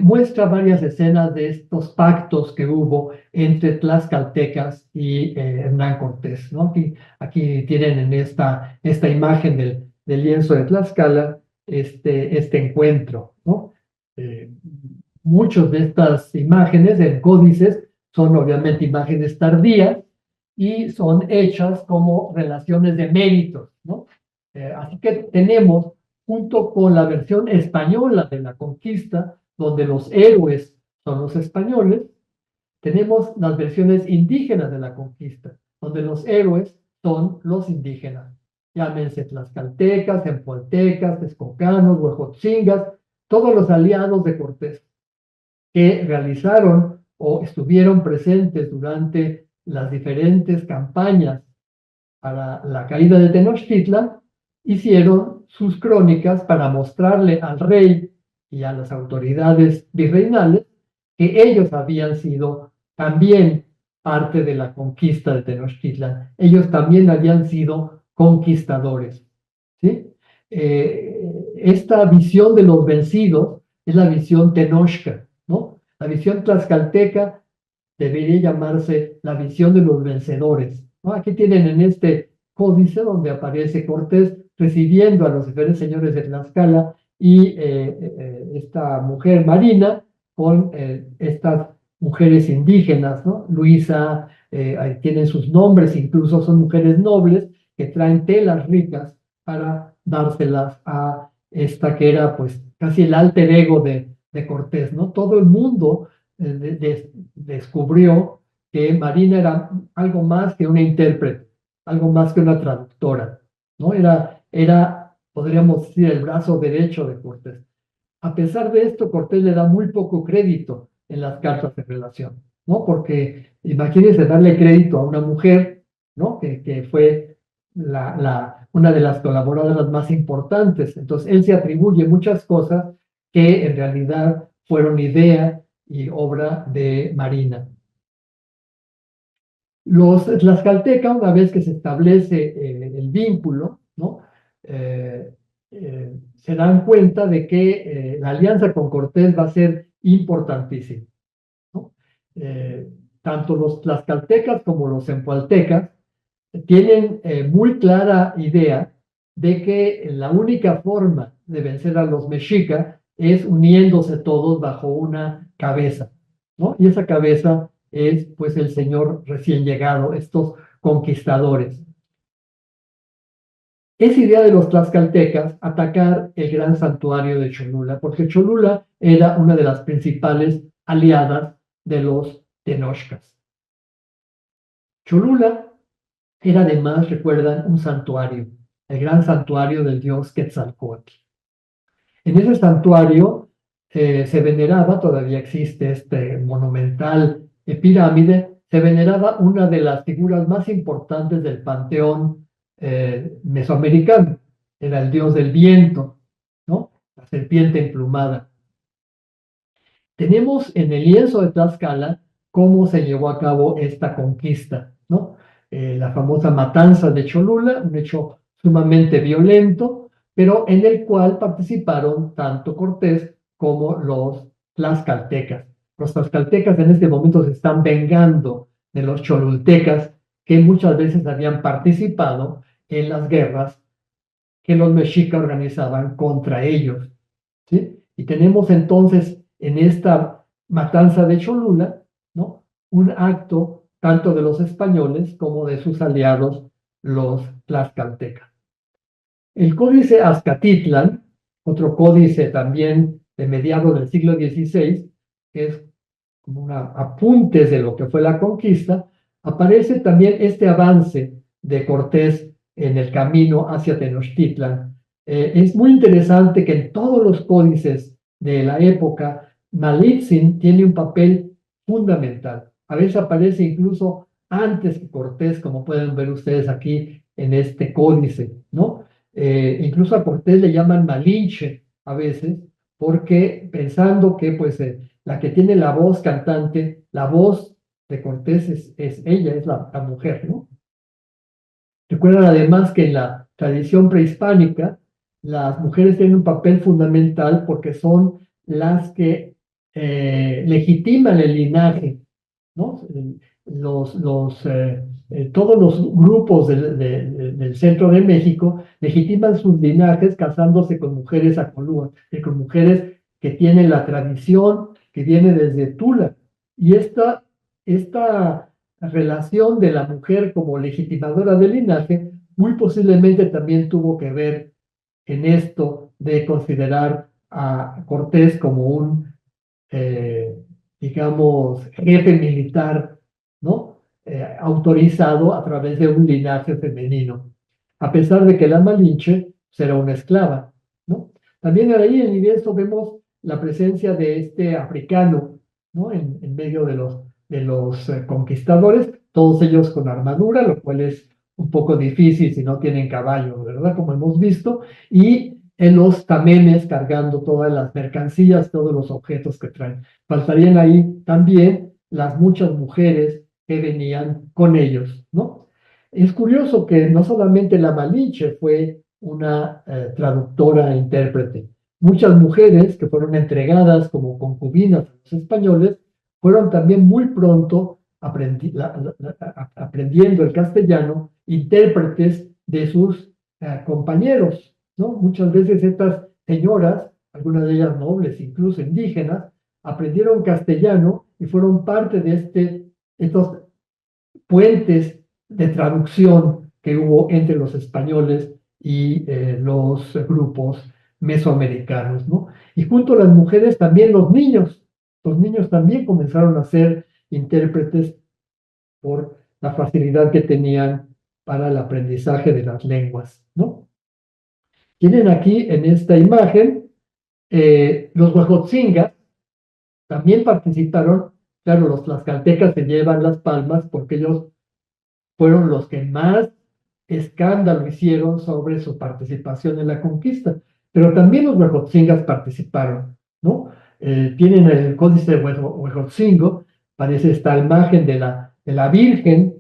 S1: muestra varias escenas de estos pactos que hubo entre tlaxcaltecas y Hernán Cortés, ¿no? Aquí tienen en esta imagen del lienzo de Tlaxcala este encuentro, ¿no? Eh, Muchas de estas imágenes en códices son obviamente imágenes tardías y son hechas como relaciones de méritos, ¿no? Así que tenemos, junto con la versión española de la conquista, donde los héroes son los españoles, tenemos las versiones indígenas de la conquista, donde los héroes son los indígenas. Llámense tlaxcaltecas, empoltecas, texcocanos, huejotzingas, todos los aliados de Cortés que realizaron o estuvieron presentes durante las diferentes campañas para la caída de Tenochtitlan, hicieron sus crónicas para mostrarle al rey y a las autoridades virreinales que ellos habían sido también parte de la conquista de Tenochtitlan. Ellos también habían sido conquistadores. ¿Sí? Esta visión de los vencidos es la visión tenochca, ¿no? La visión tlaxcalteca debería llamarse la visión de los vencedores, ¿no? Aquí tienen en este códice donde aparece Cortés recibiendo a los diferentes señores de Tlaxcala y esta mujer Marina con estas mujeres indígenas, ¿no? Luisa, ahí tienen sus nombres, incluso son mujeres nobles que traen telas ricas para dárselas a esta que era pues casi el alter ego de Cortés, ¿no? Todo el mundo descubrió que Marina era algo más que una intérprete, algo más que una traductora, ¿no? Podríamos decir, el brazo derecho de Cortés. A pesar de esto, Cortés le da muy poco crédito en las cartas de relación, ¿no? Porque imagínense darle crédito a una mujer, ¿no? Que fue una de las colaboradoras más importantes. Entonces, él se atribuye muchas cosas que en realidad fueron idea y obra de Marina. Los tlaxcaltecas, una vez que se establece el vínculo, ¿no? se dan cuenta de que la alianza con Cortés va a ser importantísima, ¿no? Tanto los tlaxcaltecas como los empualtecas tienen muy clara idea de que la única forma de vencer a los mexicas es uniéndose todos bajo una cabeza, ¿no? Y esa cabeza es pues el señor recién llegado, estos conquistadores. Es idea de los tlaxcaltecas atacar el gran santuario de Cholula, porque Cholula era una de las principales aliadas de los tenochcas. Cholula era además, recuerdan, un santuario, el gran santuario del dios Quetzalcóatl. En ese santuario se veneraba, todavía existe este monumental pirámide, se veneraba una de las figuras más importantes del panteón mesoamericano, era el dios del viento, ¿no? La serpiente emplumada. Tenemos en el lienzo de Tlaxcala cómo se llevó a cabo esta conquista, ¿no? La famosa matanza de Cholula, un hecho sumamente violento, pero en el cual participaron tanto Cortés como los tlaxcaltecas. Los tlaxcaltecas en este momento se están vengando de los cholultecas que muchas veces habían participado en las guerras que los mexicas organizaban contra ellos, ¿sí? Y tenemos entonces en esta matanza de Cholula, ¿no? Un acto tanto de los españoles como de sus aliados, los tlaxcaltecas. El códice Azcatitlan, otro códice también de mediados del siglo XVI, que es como un apuntes de lo que fue la conquista, aparece también este avance de Cortés en el camino hacia Tenochtitlan. Es muy interesante que en todos los códices de la época, Malitzin tiene un papel fundamental. A veces aparece incluso antes que Cortés, como pueden ver ustedes aquí en este códice, ¿no? Incluso a Cortés le llaman Malinche a veces, porque pensando que pues la que tiene la voz cantante, la voz de Cortés es ella, es la mujer, ¿no? Recuerdan además que en la tradición prehispánica las mujeres tienen un papel fundamental porque son las que legitiman el linaje, ¿no? Todos los grupos del centro de México legitiman sus linajes casándose con mujeres acolúas, con mujeres que tienen la tradición que viene desde Tula. Y esta relación de la mujer como legitimadora del linaje muy posiblemente también tuvo que ver en esto de considerar a Cortés como un eh, digamos, jefe militar, ¿no? Autorizado a través de un linaje femenino, a pesar de que la Malinche será una esclava, ¿no? También ahí en Ibeso vemos la presencia de este africano, ¿no? En medio de los conquistadores, todos ellos con armadura, lo cual es un poco difícil si no tienen caballo, ¿verdad? Como hemos visto, y en los tamemes cargando todas las mercancías, todos los objetos que traen. Faltarían ahí también las muchas mujeres que venían con ellos, ¿no? Es curioso que no solamente la Malinche fue una traductora e intérprete, muchas mujeres que fueron entregadas como concubinas a los españoles fueron también muy pronto aprendiendo el castellano, intérpretes de sus compañeros, ¿no? Muchas veces estas señoras, algunas de ellas nobles, incluso indígenas, aprendieron castellano y fueron parte de estos puentes de traducción que hubo entre los españoles y los grupos mesoamericanos, ¿no? Y junto a las mujeres también los niños también comenzaron a ser intérpretes por la facilidad que tenían para el aprendizaje de las lenguas, ¿no? Tienen aquí en esta imagen los huejotzingas también participaron. Claro, los tlaxcaltecas se llevan las palmas porque ellos fueron los que más escándalo hicieron sobre su participación en la conquista. Pero también los huejotzingas participaron, ¿no? Tienen el códice de Huejotzingo, parece esta imagen de la Virgen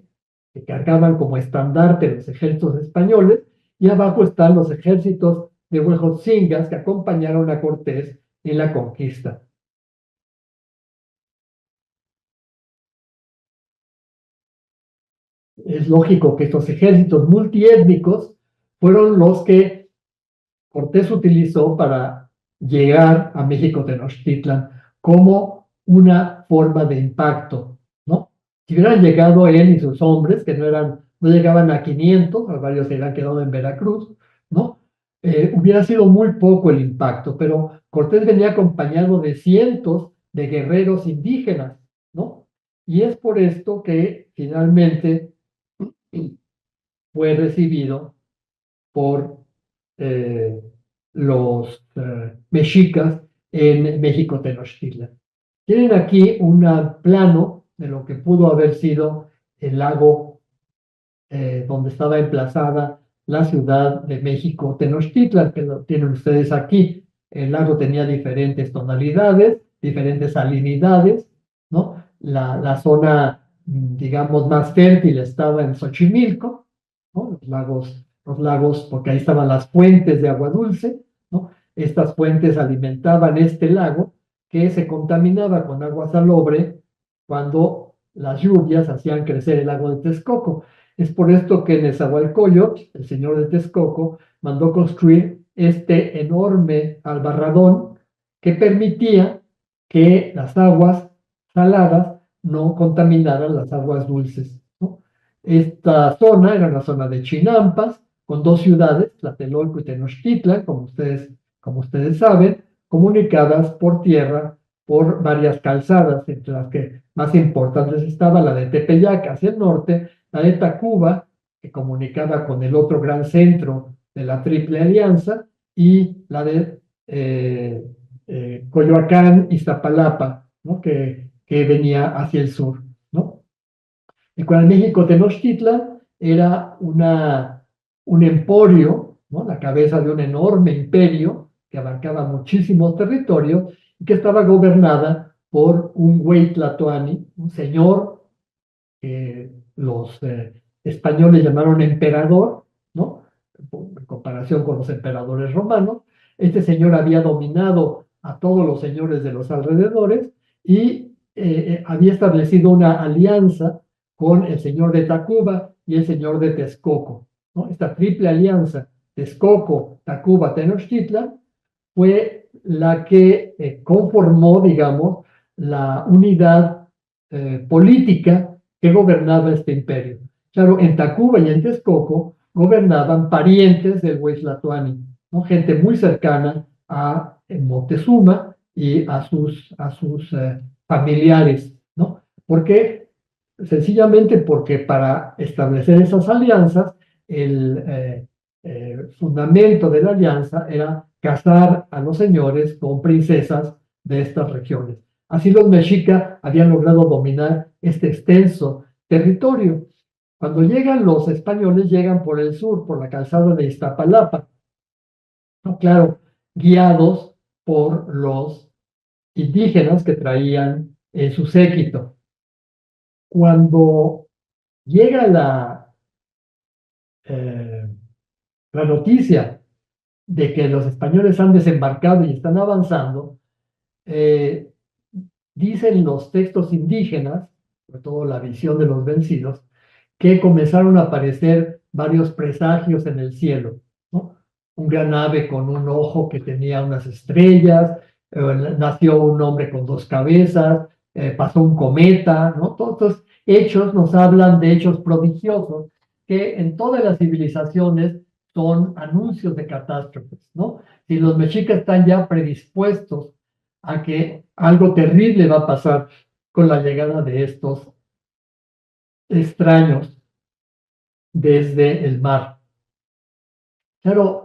S1: que cargaban como estandarte los ejércitos españoles, y abajo están los ejércitos de Huejotzingas que acompañaron a Cortés en la conquista. Es lógico que estos ejércitos multiétnicos fueron los que Cortés utilizó para llegar a México Tenochtitlan como una forma de impacto, ¿no? Si hubieran llegado él y sus hombres, que no llegaban a 500, varios se habían quedado en Veracruz, ¿no? Hubiera sido muy poco el impacto, pero Cortés venía acompañado de cientos de guerreros indígenas, ¿no? Y es por esto que finalmente fue recibido por eh, los mexicas en México Tenochtitlan. Tienen aquí un plano de lo que pudo haber sido el lago donde estaba emplazada la ciudad de México Tenochtitlan, que lo tienen ustedes aquí. El lago tenía diferentes tonalidades, diferentes salinidades, ¿no? La zona, digamos, más fértil estaba en Xochimilco, ¿no? Los lagos, porque ahí estaban las fuentes de agua dulce, ¿no? Estas fuentes alimentaban este lago que se contaminaba con agua salobre cuando las lluvias hacían crecer el lago de Texcoco. Es por esto que Nezahualcóyotl, el señor de Texcoco, mandó construir este enorme albarradón que permitía que las aguas saladas no contaminaran las aguas dulces, ¿no? Esta zona era una zona de chinampas, con dos ciudades, Tlatelolco y Tenochtitlan, como ustedes saben, comunicadas por tierra por varias calzadas, entre las que más importantes estaba la de Tepeyac hacia el norte, la de Tacuba, que comunicaba con el otro gran centro de la Triple Alianza, y la de Coyoacán, Iztapalapa, ¿no? que venía hacia el sur, ¿no? Y con el México Tenochtitlan era un emporio, ¿no? La cabeza de un enorme imperio que abarcaba muchísimos territorios y que estaba gobernada por un güey tlatoani, un señor que los españoles llamaron emperador, ¿no? En comparación con los emperadores romanos. Este señor había dominado a todos los señores de los alrededores y había establecido una alianza con el señor de Tacuba y el señor de Texcoco, ¿no? Esta triple alianza, Texcoco, Tacuba, Tenochtitlan, fue la que conformó, digamos, la unidad política que gobernaba este imperio. Claro, en Tacuba y en Texcoco gobernaban parientes del Huizlatoani, ¿no? Gente muy cercana a Moctezuma y a sus familiares, ¿no? Porque, sencillamente porque para establecer esas alianzas, el fundamento de la alianza era casar a los señores con princesas de estas regiones. Así los mexicas habían logrado dominar este extenso territorio. Cuando llegan los españoles, llegan por el sur, por la calzada de Iztapalapa, ¿no? Claro, guiados por los indígenas que traían en su séquito. Cuando llega eh, la noticia de que los españoles han desembarcado y están avanzando, eh, dicen los textos indígenas, sobre todo la visión de los vencidos, que comenzaron a aparecer varios presagios en el cielo, ¿no? Un gran ave con un ojo que tenía unas estrellas, nació un hombre con dos cabezas, pasó un cometa, ¿no? Todos estos hechos nos hablan de hechos prodigiosos que en todas las civilizaciones son anuncios de catástrofes, ¿no? Si los mexicas están ya predispuestos a que algo terrible va a pasar con la llegada de estos extraños desde el mar. Claro,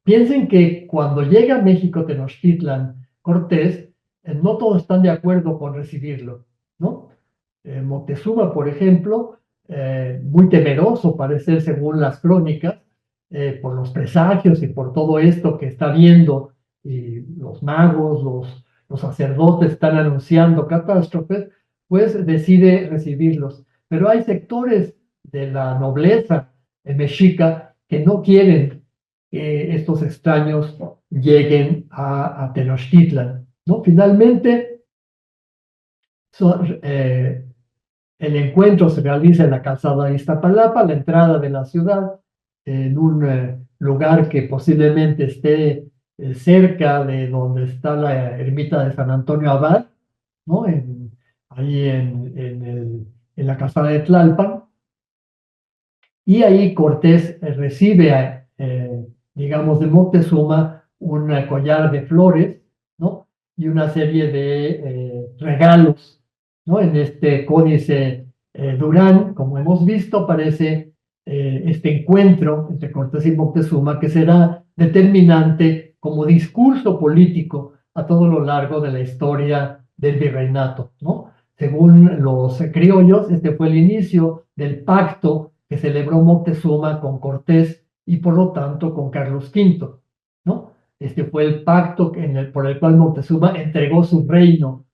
S1: piensen que cuando llega a México Tenochtitlan Cortés, no todos están de acuerdo con recibirlo, ¿no? Moctezuma, por ejemplo, muy temeroso parece según las crónicas, por los presagios y por todo esto que está viendo, y los magos, los sacerdotes están anunciando catástrofes, pues decide recibirlos. Pero hay sectores de la nobleza mexica que no quieren que estos extraños lleguen a Tenochtitlan, ¿no? Finalmente, el encuentro se realiza en la calzada de Iztapalapa, la entrada de la ciudad, en un lugar que posiblemente esté cerca de donde está la ermita de San Antonio Abad, ¿no? Ahí en la calzada de Tlalpan. Y ahí Cortés recibe, digamos, de Moctezuma un collar de flores, ¿no? Y una serie de regalos, ¿no? En este códice Durán, como hemos visto, aparece este encuentro entre Cortés y Moctezuma que será determinante como discurso político a todo lo largo de la historia del virreinato, ¿no? Según los criollos, este fue el inicio del pacto que celebró Moctezuma con Cortés y por lo tanto con Carlos V, ¿no? Este fue el pacto por el cual Moctezuma entregó su reino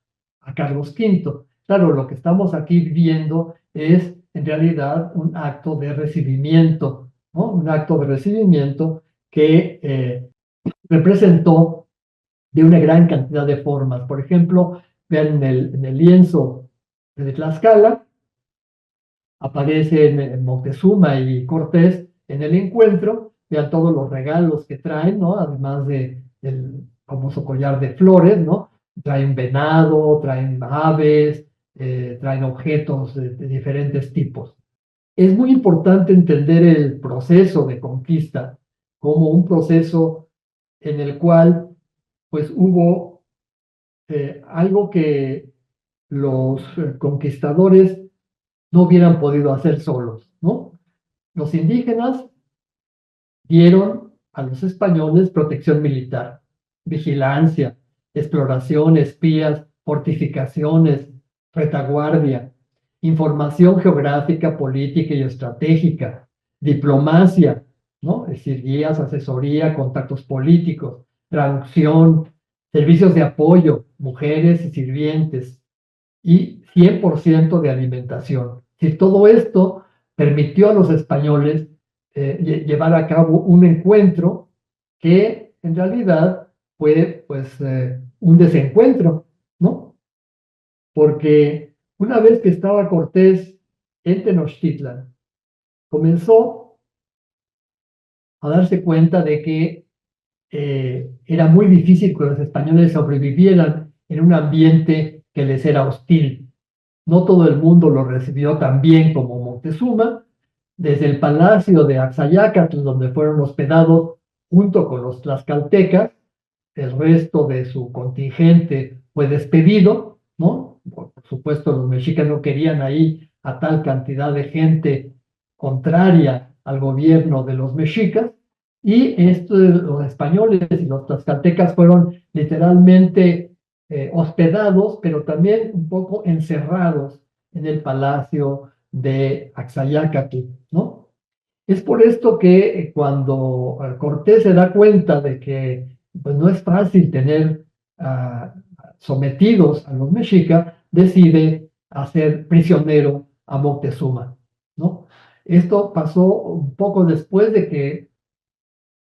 S1: a Carlos V. Claro, lo que estamos aquí viendo es en realidad un acto de recibimiento, ¿no? Un acto de recibimiento que representó de una gran cantidad de formas. Por ejemplo, vean en el lienzo de Tlaxcala, aparecen Moctezuma y Cortés en el encuentro, vean todos los regalos que traen, ¿no? Además del famoso collar de flores, ¿no? Traen venado, traen aves, traen objetos de diferentes tipos. Es muy importante entender el proceso de conquista como un proceso en el cual pues hubo algo que los conquistadores no hubieran podido hacer solos, ¿no? Los indígenas dieron a los españoles protección militar, vigilancia, exploración, espías, fortificaciones, retaguardia, información geográfica, política y estratégica, diplomacia, ¿no? Es decir, guías, asesoría, contactos políticos, traducción, servicios de apoyo, mujeres y sirvientes, y 100% de alimentación. Si todo esto permitió a los españoles llevar a cabo un encuentro que en realidad fue pues un desencuentro, ¿no? Porque una vez que estaba Cortés en Tenochtitlan, comenzó a darse cuenta de que era muy difícil que los españoles sobrevivieran en un ambiente que les era hostil. No todo el mundo lo recibió tan bien como Moctezuma. Desde el palacio de Axayácatl, donde fueron hospedados junto con los tlaxcaltecas, el resto de su contingente fue despedido, ¿no? Por supuesto, los mexicas no querían ahí a tal cantidad de gente contraria al gobierno de los mexicas, y los españoles y los tlaxcaltecas fueron literalmente hospedados, pero también un poco encerrados en el palacio de Axayácatl, ¿no? Es por esto que cuando Cortés se da cuenta de que pues, no es fácil tener sometidos a los mexicas, decide hacer prisionero a Moctezuma, ¿no? Esto pasó un poco después de que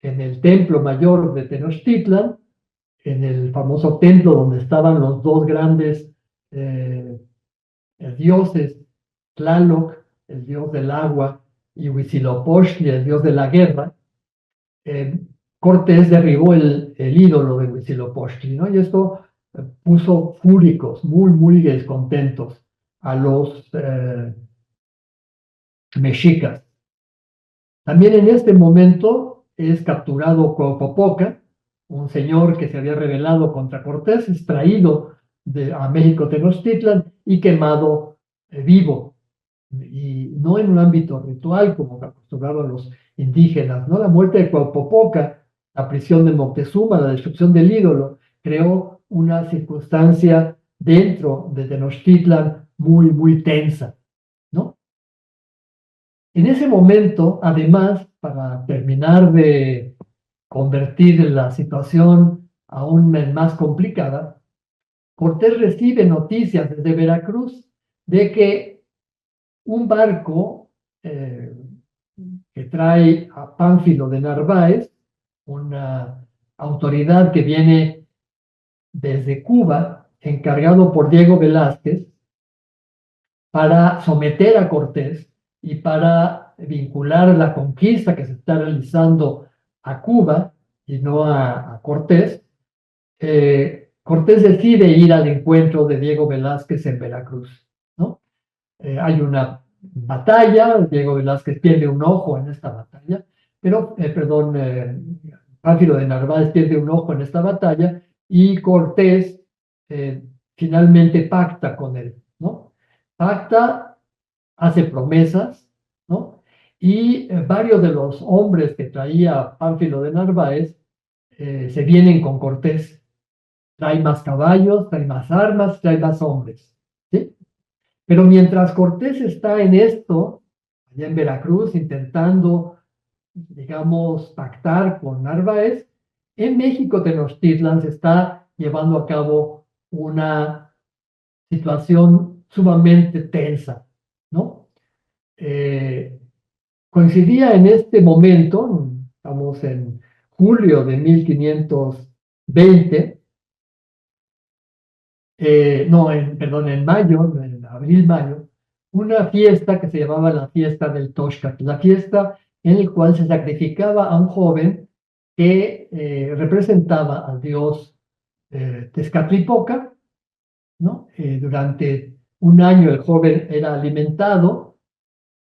S1: en el templo mayor de Tenochtitlan, en el famoso templo donde estaban los dos grandes eh, dioses, Tlaloc, el dios del agua, y Huitzilopochtli, el dios de la guerra, eh, Cortés derribó el ídolo de Huitzilopochtli, ¿no? Y esto puso fúricos, muy, muy descontentos a los mexicas. También en este momento es capturado Cocopoca, un señor que se había rebelado contra Cortés, es traído a México Tenochtitlan y quemado vivo, y no en un ámbito ritual como acostumbraban los indígenas, ¿no? La muerte de Cocopoca, la prisión de Moctezuma, la destrucción del ídolo, creó una circunstancia dentro de Tenochtitlan muy, muy tensa, ¿no? En ese momento, además, para terminar de convertir la situación aún más complicada, Cortés recibe noticias desde Veracruz de que un barco que trae a Pánfilo de Narváez una autoridad que viene desde Cuba, encargado por Diego Velázquez, para someter a Cortés y para vincular la conquista que se está realizando a Cuba y no a Cortés. Cortés decide ir al encuentro de Diego Velázquez en Veracruz, ¿no? Hay una batalla, Diego Velázquez pierde un ojo en esta batalla, pero, perdón, Pánfilo de Narváez pierde un ojo en esta batalla y Cortés finalmente pacta con él, ¿no? Pacta, hace promesas, ¿no? Y varios de los hombres que traía Pánfilo de Narváez se vienen con Cortés. Trae más caballos, trae más armas, trae más hombres, ¿sí? Pero mientras Cortés está en esto, allá en Veracruz, intentando, digamos, pactar con Narváez, en México Tenochtitlan se está llevando a cabo una situación sumamente tensa, ¿no? Eh, Coincidía en este momento, estamos en julio de 1520, no, perdón, en mayo, en abril-mayo, una fiesta que se llamaba la fiesta del Toxcat, la fiesta en la cual se sacrificaba a un joven que representaba al dios Tezcatlipoca, ¿no? Durante un año el joven era alimentado,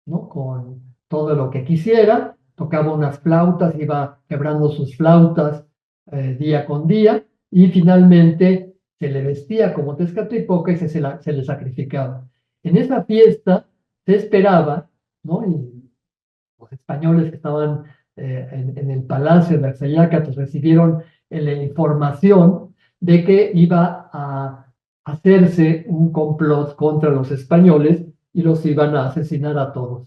S1: ¿no? Con todo lo que quisiera, tocaba unas flautas, iba quebrando sus flautas día con día, y finalmente se le vestía como Tezcatlipoca y se le sacrificaba. En esa fiesta se esperaba, ¿no? Y los españoles que estaban en el palacio de Axayácatl recibieron la información de que iba a hacerse un complot contra los españoles y los iban a asesinar a todos.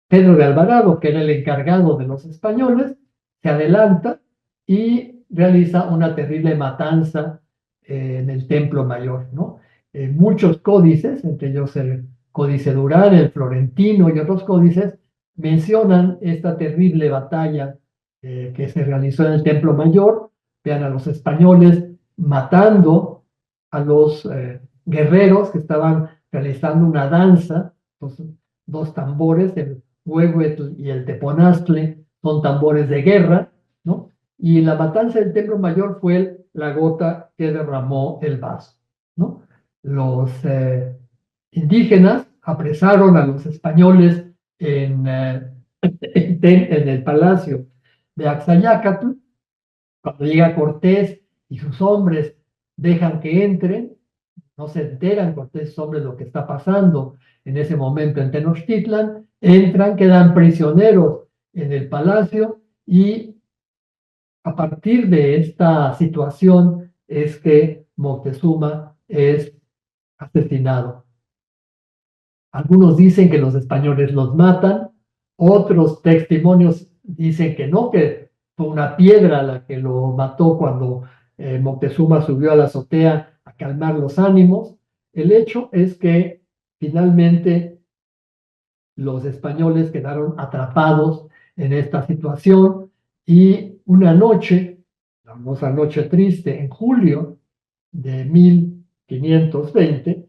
S1: Pedro de Alvarado, que era el encargado de los españoles, se adelanta y realiza una terrible matanza en el Templo Mayor, ¿no? Muchos códices, entre ellos el Códice Durán, el Florentino y otros códices, mencionan esta terrible batalla que se realizó en el Templo Mayor. Vean a los españoles matando a los guerreros que estaban realizando una danza, los dos tambores, el Huehuetl y el Teponaztle, son tambores de guerra, ¿no? Y la matanza del Templo Mayor fue la gota que derramó el vaso, ¿no? Los indígenas apresaron a los españoles en el palacio de Axayácatl. Cuando llega Cortés y sus hombres dejan que entren, no se enteran Cortés sobre lo que está pasando en ese momento en Tenochtitlan, entran, quedan prisioneros en el palacio y a partir de esta situación es que Moctezuma es asesinado. Algunos dicen que los españoles los matan, otros testimonios dicen que no, que fue una piedra la que lo mató cuando Moctezuma subió a la azotea a calmar los ánimos. El hecho es que finalmente los españoles quedaron atrapados en esta situación y una noche, la famosa noche triste, en julio de 1520,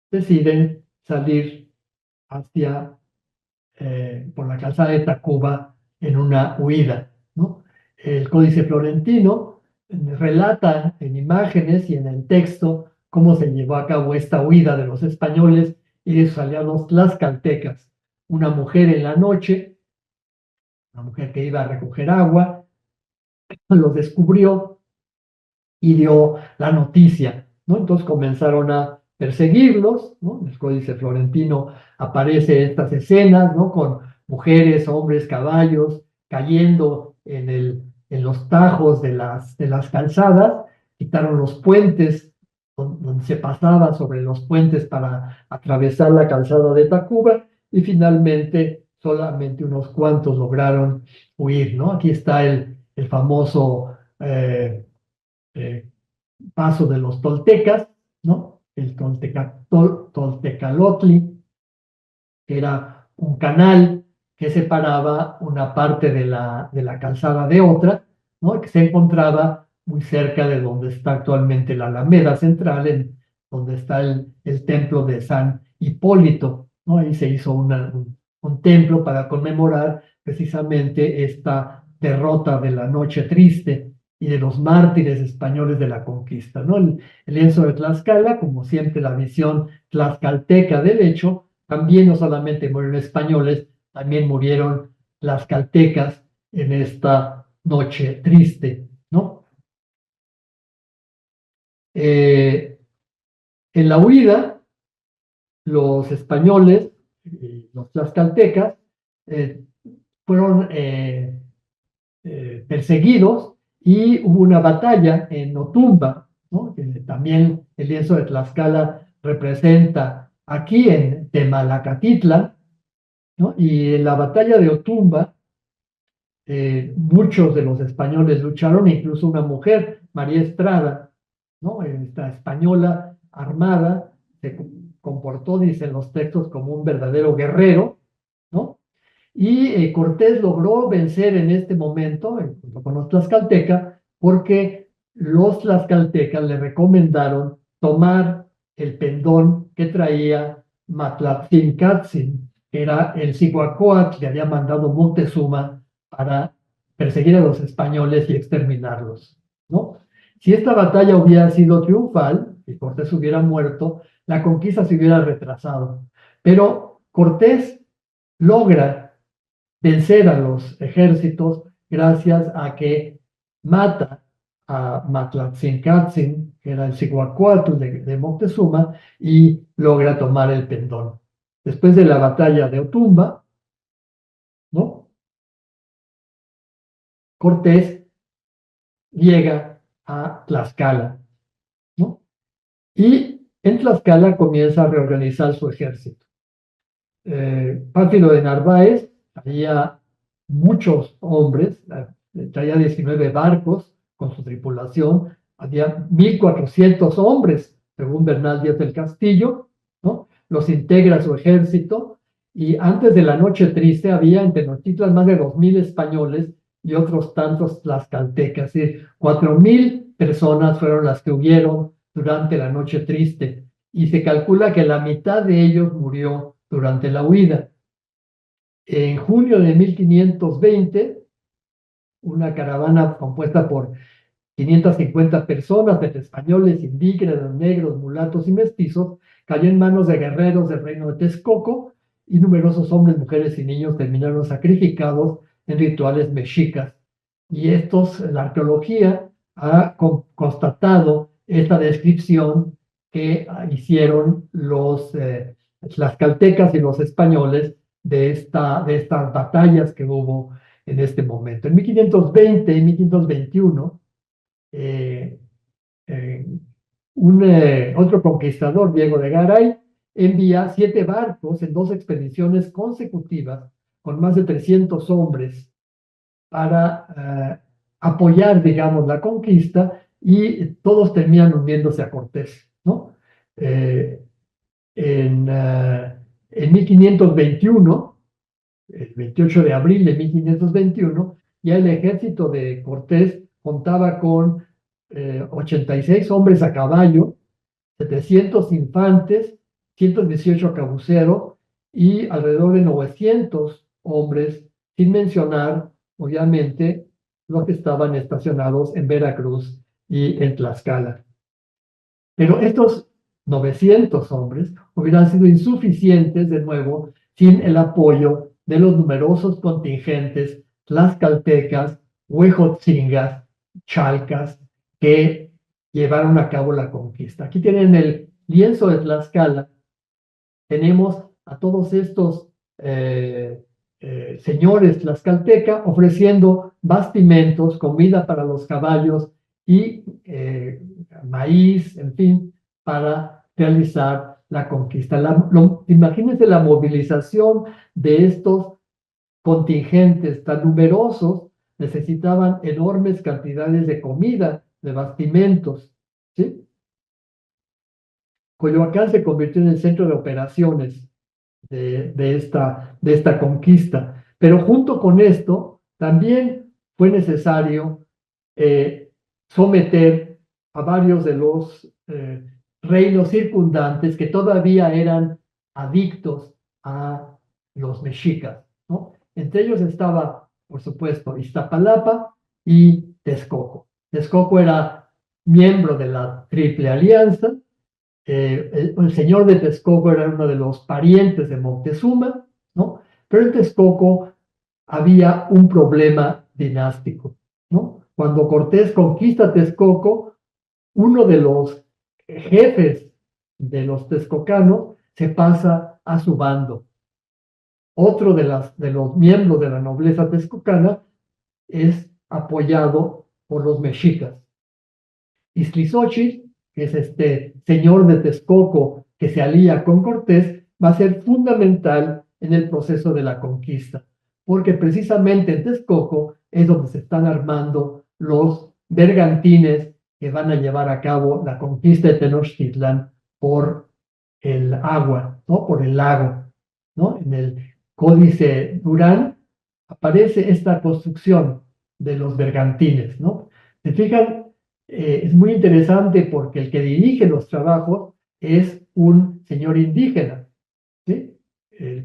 S1: deciden salir hacia, por la calzada de Tacuba en una huida, ¿no? El Códice Florentino relata en imágenes y en el texto cómo se llevó a cabo esta huida de los españoles y de sus aliados tlaxcaltecas. Una mujer en la noche, una mujer que iba a recoger agua, los descubrió y dio la noticia, ¿no? Entonces comenzaron a perseguirlos, ¿no? En el Códice Florentino aparece estas escenas, ¿no? Con mujeres, hombres, caballos cayendo en los tajos de las calzadas, quitaron los puentes donde se pasaba sobre los puentes para atravesar la calzada de Tacuba y finalmente solamente unos cuantos lograron huir, ¿no? Aquí está el famoso eh, paso de los toltecas, ¿no? El Toltecalotli, que era un canal que separaba una parte de la calzada de otra, ¿no? Que se encontraba muy cerca de donde está actualmente la Alameda Central, en donde está el templo de San Hipólito, ¿no? Ahí se hizo un templo para conmemorar precisamente esta derrota de la Noche Triste y de los mártires españoles de la conquista, ¿no? El lienzo de Tlaxcala, como siempre la visión tlaxcalteca del hecho, también no solamente murieron españoles, también murieron tlaxcaltecas en esta noche triste, ¿no? Eh, en la huida, los españoles, los tlaxcaltecas, eh, fueron perseguidos y hubo una batalla en Otumba, ¿no? Que también el lienzo de Tlaxcala representa aquí en Temalacatitla, ¿no? Y en la batalla de Otumba, muchos de los españoles lucharon, incluso una mujer, María Estrada, ¿no? Esta española armada se comportó, dicen los textos, como un verdadero guerrero, ¿no? Y Cortés logró vencer en este momento, junto con los tlaxcaltecas, porque los tlaxcaltecas le recomendaron tomar el pendón que traía Matlatzincatzin, que era el Cihuacóatl que había mandado Moctezuma para perseguir a los españoles y exterminarlos, ¿no? Si esta batalla hubiera sido triunfal y Cortés hubiera muerto, la conquista se hubiera retrasado. Pero Cortés logra vencer a los ejércitos gracias a que mata a Matlatzincatzin, que era el Cihuacóatl de Moctezuma, y logra tomar el pendón. Después de la batalla de Otumba, ¿no? Cortés llega a Tlaxcala, ¿no? Y en Tlaxcala comienza a reorganizar su ejército. Pánfilo de Narváez había muchos hombres, traía 19 barcos con su tripulación, había 1,400 hombres, según Bernal Díaz del Castillo, ¿no? Los integra su ejército, y antes de la Noche Triste había en Tenochtitlan más de 2,000 españoles y otros tantos tlaxcaltecas, es decir, 4,000 personas fueron las que hubieron durante la Noche Triste, y se calcula que la mitad de ellos murió durante la huida. En junio de 1520, una caravana compuesta por 550 personas, entre españoles, indígenas, negros, mulatos y mestizos, cayó en manos de guerreros del reino de Texcoco, y numerosos hombres, mujeres y niños terminaron sacrificados en rituales mexicas. Y la arqueología ha constatado esta descripción que hicieron los tlaxcaltecas y los españoles de estas batallas que hubo en este momento. En 1520 y 1521, eh, eh, otro conquistador, Diego de Garay, envía 7 barcos en 2 expediciones consecutivas con más de 300 hombres para apoyar, digamos, la conquista, y todos terminan uniéndose a Cortés, ¿no? Eh, en 1521, el 28 de abril de 1521, ya el ejército de Cortés contaba con 86 hombres a caballo, 700 infantes, 118 cabuceros y alrededor de 900 hombres, sin mencionar, obviamente, los que estaban estacionados en Veracruz y en Tlaxcala. Pero estos 900 hombres hubieran sido insuficientes, de nuevo, sin el apoyo de los numerosos contingentes tlaxcaltecas, huejotzingas, chalcas, que llevaron a cabo la conquista. Aquí tienen el lienzo de Tlaxcala. Tenemos a todos estos señores tlaxcalteca ofreciendo bastimentos, comida para los caballos y maíz, en fin, para realizar la conquista. Imagínense la movilización de estos contingentes tan numerosos, necesitaban enormes cantidades de comida, de bastimentos, ¿sí? Coyoacán se convirtió en el centro de operaciones de esta conquista. Pero junto con esto, también fue necesario someter a varios de los reinos circundantes que todavía eran adictos a los mexicas, ¿no? Entre ellos estaba, por supuesto, Iztapalapa y Texcoco. Texcoco era miembro de la Triple Alianza. El señor de Texcoco era uno de los parientes de Moctezuma, ¿no? Pero en Texcoco había un problema dinástico, ¿no? Cuando Cortés conquista Texcoco, uno de los jefes de los texcocanos se pasa a su bando. Otro de los miembros de la nobleza texcocana es apoyado por los mexicas. Iztlizóchitl, que es este señor de Texcoco que se alía con Cortés, va a ser fundamental en el proceso de la conquista, porque precisamente en Texcoco es donde se están armando los bergantines que van a llevar a cabo la conquista de Tenochtitlan por el agua, ¿no? Por el lago, ¿no? En el Códice Durán aparece esta construcción de los bergantines, ¿no? ¿Se fijan? Es muy interesante porque el que dirige los trabajos es un señor indígena, ¿sí?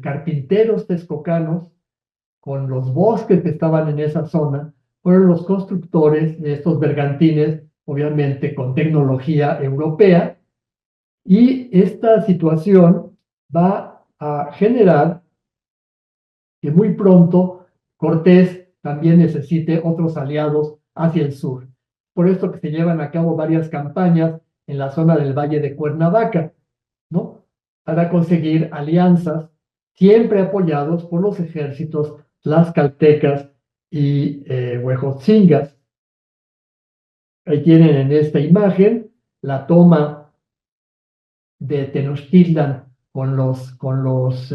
S1: Carpinteros texcocanos, con los bosques que estaban en esa zona, fueron los constructores de estos bergantines, obviamente con tecnología europea, y esta situación va a generar que muy pronto Cortés también necesite otros aliados hacia el sur. Por esto que se llevan a cabo varias campañas en la zona del Valle de Cuernavaca, ¿no? Para conseguir alianzas, siempre apoyados por los ejércitos tlaxcaltecas y huejotzingas. Ahí tienen en esta imagen la toma de Tenochtitlan con los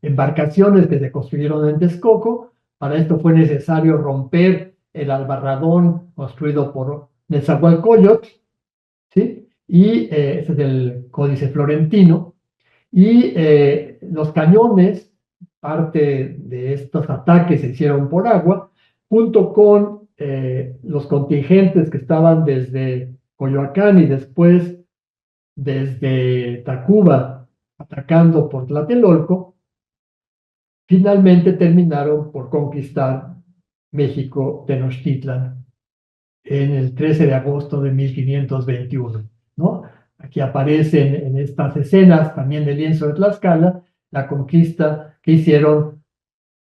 S1: embarcaciones que se construyeron en Texcoco. Para esto fue necesario romper el albarradón construido por Nezahualcóyotl, ¿sí? Y ese es el Códice Florentino. Y los cañones, parte de estos ataques se hicieron por agua, junto con los contingentes que estaban desde Coyoacán y después desde Tacuba, atacando por Tlatelolco, finalmente terminaron por conquistar México Tenochtitlan en el 13 de agosto de 1521, ¿no? Aquí aparecen en estas escenas también del lienzo de Tlaxcala la conquista que hicieron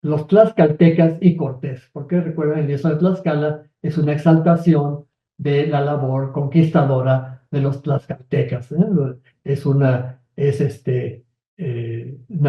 S1: los tlaxcaltecas y Cortés, porque recuerden, el lienzo de Tlaxcala es una exaltación de la labor conquistadora de los tlaxcaltecas, ¿eh? Es una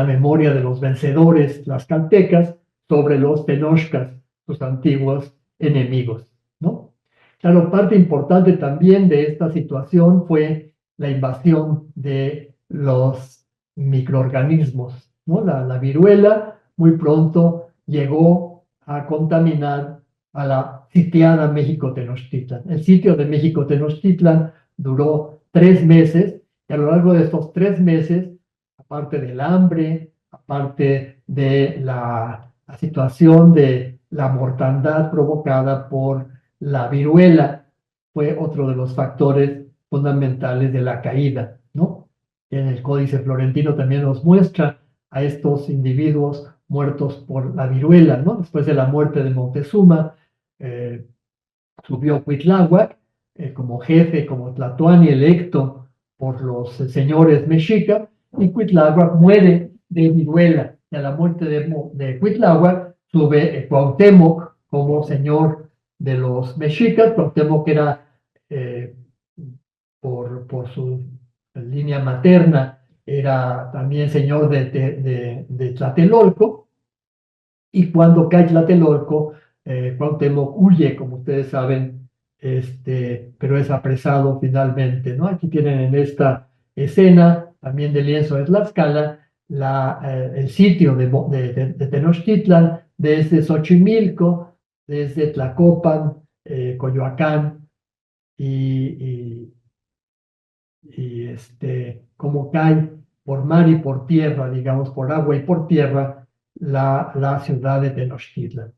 S1: memoria de los vencedores tlaxcaltecas sobre los tenochcas, sus antiguos enemigos, ¿no? Claro, parte importante también de esta situación fue la invasión de los microorganismos, ¿no? La viruela muy pronto llegó a contaminar a la sitiada México Tenochtitlan. El sitio de México Tenochtitlan duró 3 meses y a lo largo de estos 3 meses, aparte del hambre, aparte de la situación de la mortandad provocada por la viruela, fue otro de los factores fundamentales de la caída, ¿no? En el Códice Florentino también nos muestra a estos individuos muertos por la viruela, ¿no? Después de la muerte de Montezuma, eh, subió Cuitláhuac como jefe, como tlatoani electo por los señores mexica, y Cuitláhuac muere de viruela. Y a la muerte de Cuitláhuac sube Cuauhtémoc como señor de los mexicas. Cuauhtémoc era, eh, por su línea materna, era también señor de Tlatelolco, y cuando cae Tlatelolco, Cuauhtémoc huye, como ustedes saben, pero es apresado finalmente, ¿no? Aquí tienen en esta escena, también del lienzo de Tlaxcala, el sitio de Tenochtitlan, desde Xochimilco, desde Tlacopan, Coyoacán, y, como cae por mar y por tierra, digamos, por agua y por tierra, la ciudad de Tenochtitlan.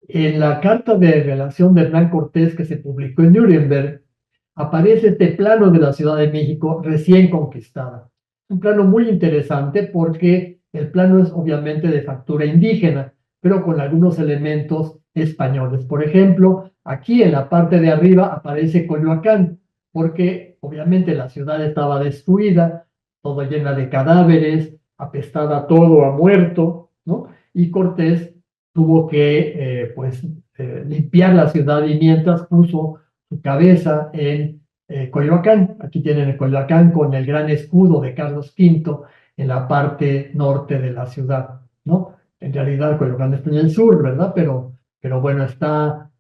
S1: En la carta de relación de Hernán Cortés que se publicó en Nuremberg, aparece este plano de la Ciudad de México recién conquistada. Un plano muy interesante porque el plano es obviamente de factura indígena, pero con algunos elementos españoles. Por ejemplo, aquí en la parte de arriba aparece Coyoacán, porque obviamente la ciudad estaba destruida, todo llena de cadáveres, apestada todo a muerto, ¿no? Y Cortés tuvo que limpiar la ciudad y mientras puso su cabeza en Coyoacán. Aquí tienen el Coyoacán con el gran escudo de Carlos V en la parte norte de la ciudad, ¿no? En realidad Coyoacán está en el sur, ¿verdad? Pero bueno,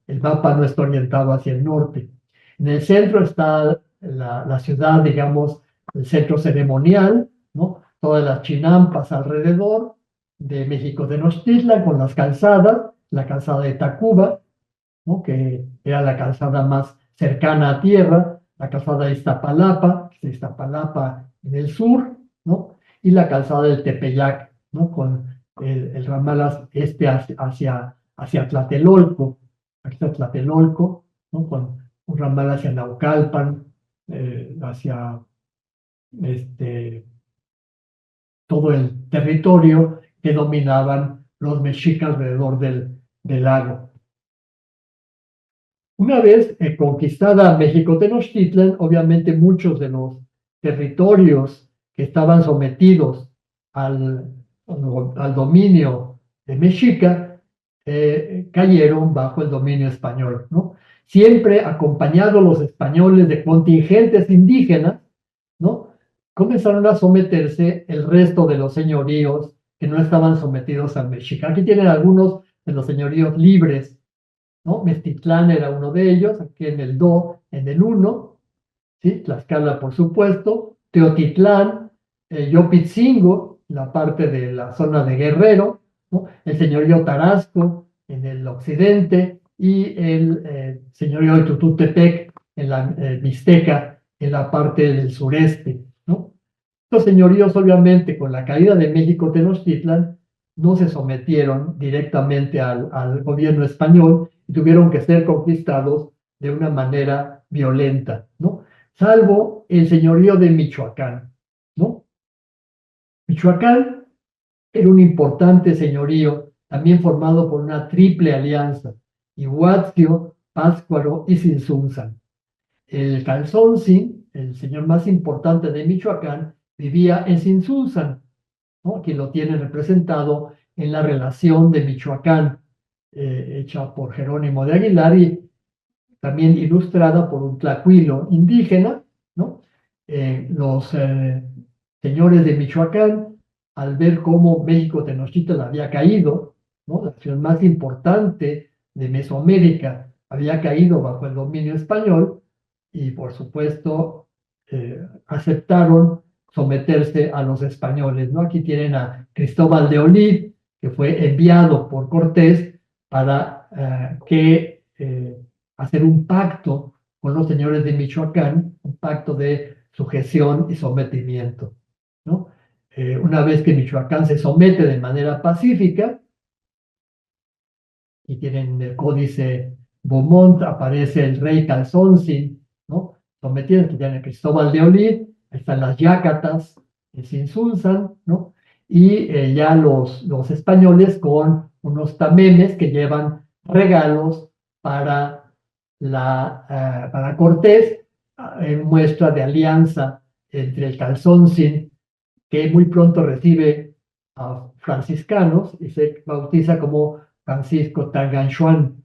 S1: el mapa no está orientado hacia el norte. En el centro está la ciudad, digamos, el centro ceremonial, ¿no? Todas las chinampas alrededor de México Tenochtitlan con las calzadas, la calzada de Tacuba, ¿no? Que era la calzada más cercana a tierra, la calzada de Iztapalapa, que es Iztapalapa en el sur, ¿no? Y la calzada del Tepeyac, ¿no? Con el ramal hacia Tlatelolco, aquí está Tlatelolco, ¿no? Con un ramal hacia Naucalpan, hacia este, todo el territorio que dominaban los mexicas alrededor del lago. Una vez conquistada México Tenochtitlan, obviamente muchos de los territorios que estaban sometidos al dominio de Mexica cayeron bajo el dominio español, ¿no? Siempre acompañados los españoles de contingentes indígenas, ¿no? Comenzaron a someterse el resto de los señoríos que no estaban sometidos a Mexica. Aquí tienen algunos de los señoríos libres, ¿no? Mestitlán era uno de ellos, aquí en el en el 1, ¿sí? Tlaxcala, por supuesto, Teotitlán, Yopitzingo, la parte de la zona de Guerrero, ¿no? El señorío Tarasco en el occidente y el señorío de Tututepec en la Mixteca en la parte del sureste, ¿no? Estos señoríos, obviamente, con la caída de México Tenochtitlan, no se sometieron directamente al gobierno español y tuvieron que ser conquistados de una manera violenta, ¿no? Salvo el señorío de Michoacán, ¿no? Michoacán era un importante señorío, también formado por una triple alianza, Iguazio, Pátzcuaro y Tzintzuntzan. El Calzonsin, el señor más importante de Michoacán, vivía en Tzintzuntzan, ¿no? Aquí lo tienen representado en la relación de Michoacán, hecha por Jerónimo de Aguilar y también ilustrada por un tlacuilo indígena, ¿no? Los señores de Michoacán, al ver cómo México Tenochtitlan había caído, ¿no? La ciudad más importante de Mesoamérica había caído bajo el dominio español, y por supuesto aceptaron someterse a los españoles, ¿no? Aquí tienen a Cristóbal de Olid, que fue enviado por Cortés para hacer un pacto con los señores de Michoacán, un pacto de sujeción y sometimiento, ¿no? Una vez que Michoacán se somete de manera pacífica, y tienen el códice Beaumont, aparece el rey Calzonsin, ¿no? Sometido, que tiene Cristóbal de Olid, están las Yácatas, el Tzintzuntzan, ¿no? Y ya los españoles con unos tamemes que llevan regalos para Cortés, en muestra de alianza entre el Calzonsin, que muy pronto recibe a franciscanos y se bautiza como Francisco Tanganchuan.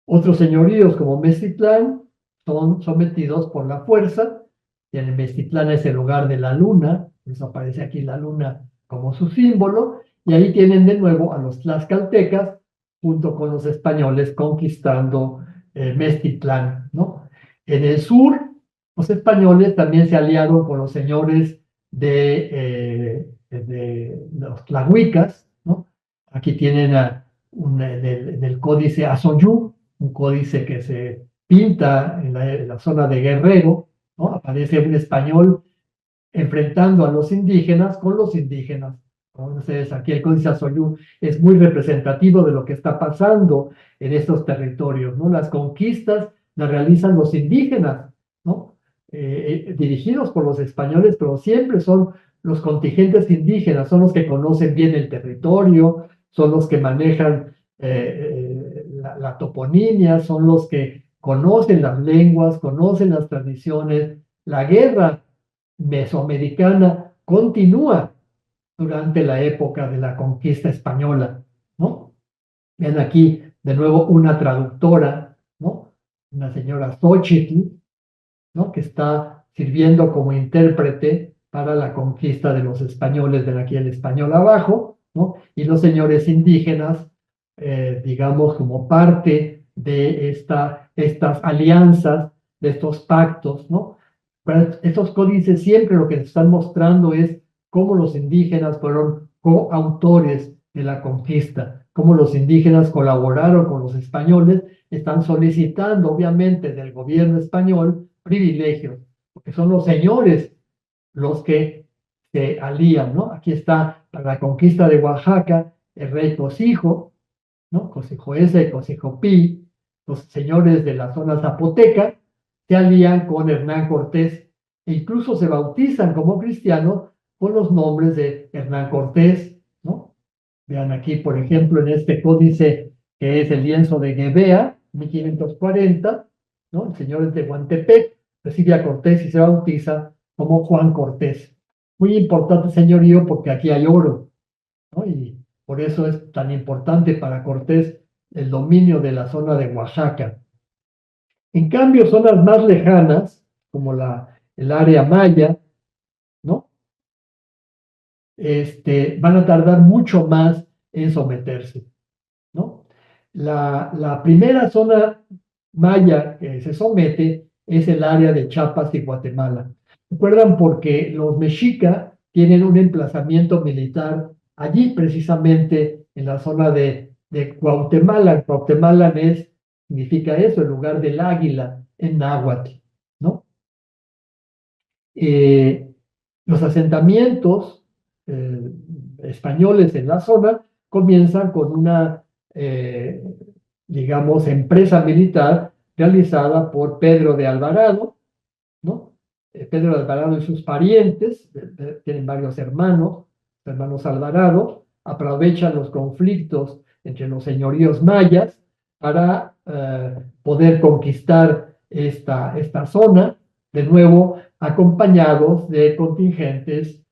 S1: Otros señoríos como Mestitlán son sometidos por la fuerza. Y en Mestitlán es el lugar de la luna, eso aparece aquí la luna como su símbolo, y ahí tienen de nuevo a los tlaxcaltecas junto con los españoles conquistando Mestitlán, ¿no? En el sur, los españoles también se aliaron con los señores de los tlahuicas, ¿no? Aquí tienen en el códice Azoyú, un códice que se pinta en la zona de Guerrero, ¿no? Aparece un español enfrentando a los indígenas con los indígenas. Entonces, aquí el Códice Azoyú es muy representativo de lo que está pasando en estos territorios, ¿no? Las conquistas las realizan los indígenas, ¿no? Dirigidos por los españoles, pero siempre son los contingentes indígenas, son los que conocen bien el territorio, son los que manejan la toponimia, son los que conocen las lenguas, conocen las tradiciones. La guerra mesoamericana continúa durante la época de la conquista española, ¿no? Ven aquí de nuevo una traductora, ¿no? Una señora Xochitl, ¿no? Que está sirviendo como intérprete para la conquista de los españoles, ven aquí el español abajo, ¿no? Y los señores indígenas, digamos, como parte de estas alianzas, de estos pactos, ¿no? Pero estos códices siempre lo que nos están mostrando es cómo los indígenas fueron coautores de la conquista, cómo los indígenas colaboraron con los españoles, están solicitando obviamente del gobierno español privilegios, porque son los señores los que se alían, ¿no? Aquí está para la conquista de Oaxaca el rey Cosijo, ¿no? Cosijo S y Cosijo Pi, los señores de la zona zapoteca, se alían con Hernán Cortés e incluso se bautizan como cristianos con los nombres de Hernán Cortés, ¿no? Vean aquí, por ejemplo, en este códice que es el lienzo de Guevea, 1540, ¿no? El señor de Tehuantepec recibe a Cortés y se bautiza como Juan Cortés. Muy importante señorío porque aquí hay oro, ¿no? Y por eso es tan importante para Cortés el dominio de la zona de Oaxaca. En cambio, zonas más lejanas, como el área maya, ¿no? Van a tardar mucho más en someterse, ¿no? La primera zona maya que se somete es el área de Chiapas y Guatemala. ¿Recuerdan? Porque los mexicas tienen un emplazamiento militar allí, precisamente en la zona de Guatemala. Guatemala significa eso, el lugar del águila en náhuatl, ¿no? Eh, los asentamientos españoles en la zona comienzan con una, digamos, empresa militar realizada por Pedro de Alvarado, ¿no? Pedro de Alvarado y sus parientes, tienen varios hermanos Alvarado, aprovechan los conflictos entre los señoríos mayas para poder conquistar esta zona, de nuevo acompañados de contingentes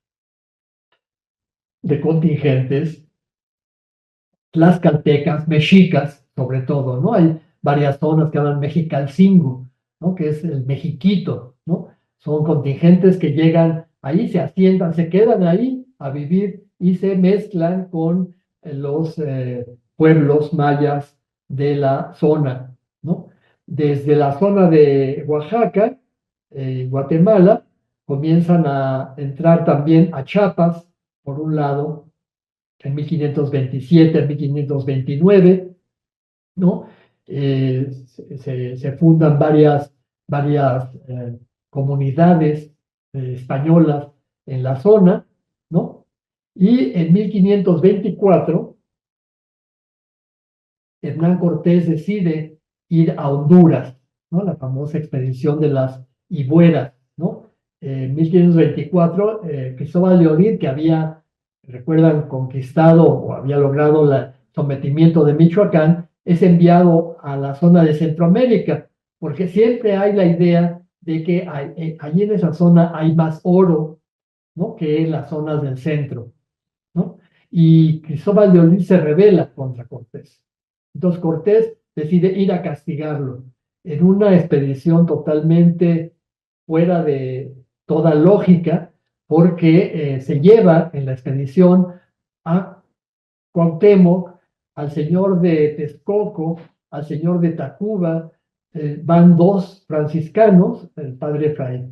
S1: tlaxcaltecas, mexicas, sobre todo, ¿no? Hay varias zonas que hablan mexicalcingo, ¿no? Que es el mexiquito, ¿no? Son contingentes que llegan ahí, se asientan, se quedan ahí a vivir y se mezclan con los pueblos mayas de la zona, ¿no? Desde la zona de Oaxaca, Guatemala, comienzan a entrar también a Chiapas, por un lado, en 1527, en 1529, ¿no? Se fundan varias comunidades españolas en la zona, ¿no? Y en 1524, Hernán Cortés decide ir a Honduras, ¿no? La famosa expedición de las Ibueras, ¿no? En 1524, Cristóbal de Olid, que había, recuerdan, conquistado o había logrado el sometimiento de Michoacán, es enviado a la zona de Centroamérica, porque siempre hay la idea de que allí en esa zona hay más oro, ¿no? Que en las zonas del centro, ¿no? Y Cristóbal de Olid se rebela contra Cortés. Entonces Cortés decide ir a castigarlo en una expedición totalmente fuera de toda lógica, porque se lleva en la expedición a Cuauhtémoc, al señor de Texcoco, al señor de Tacuba, van dos franciscanos, el padre Fray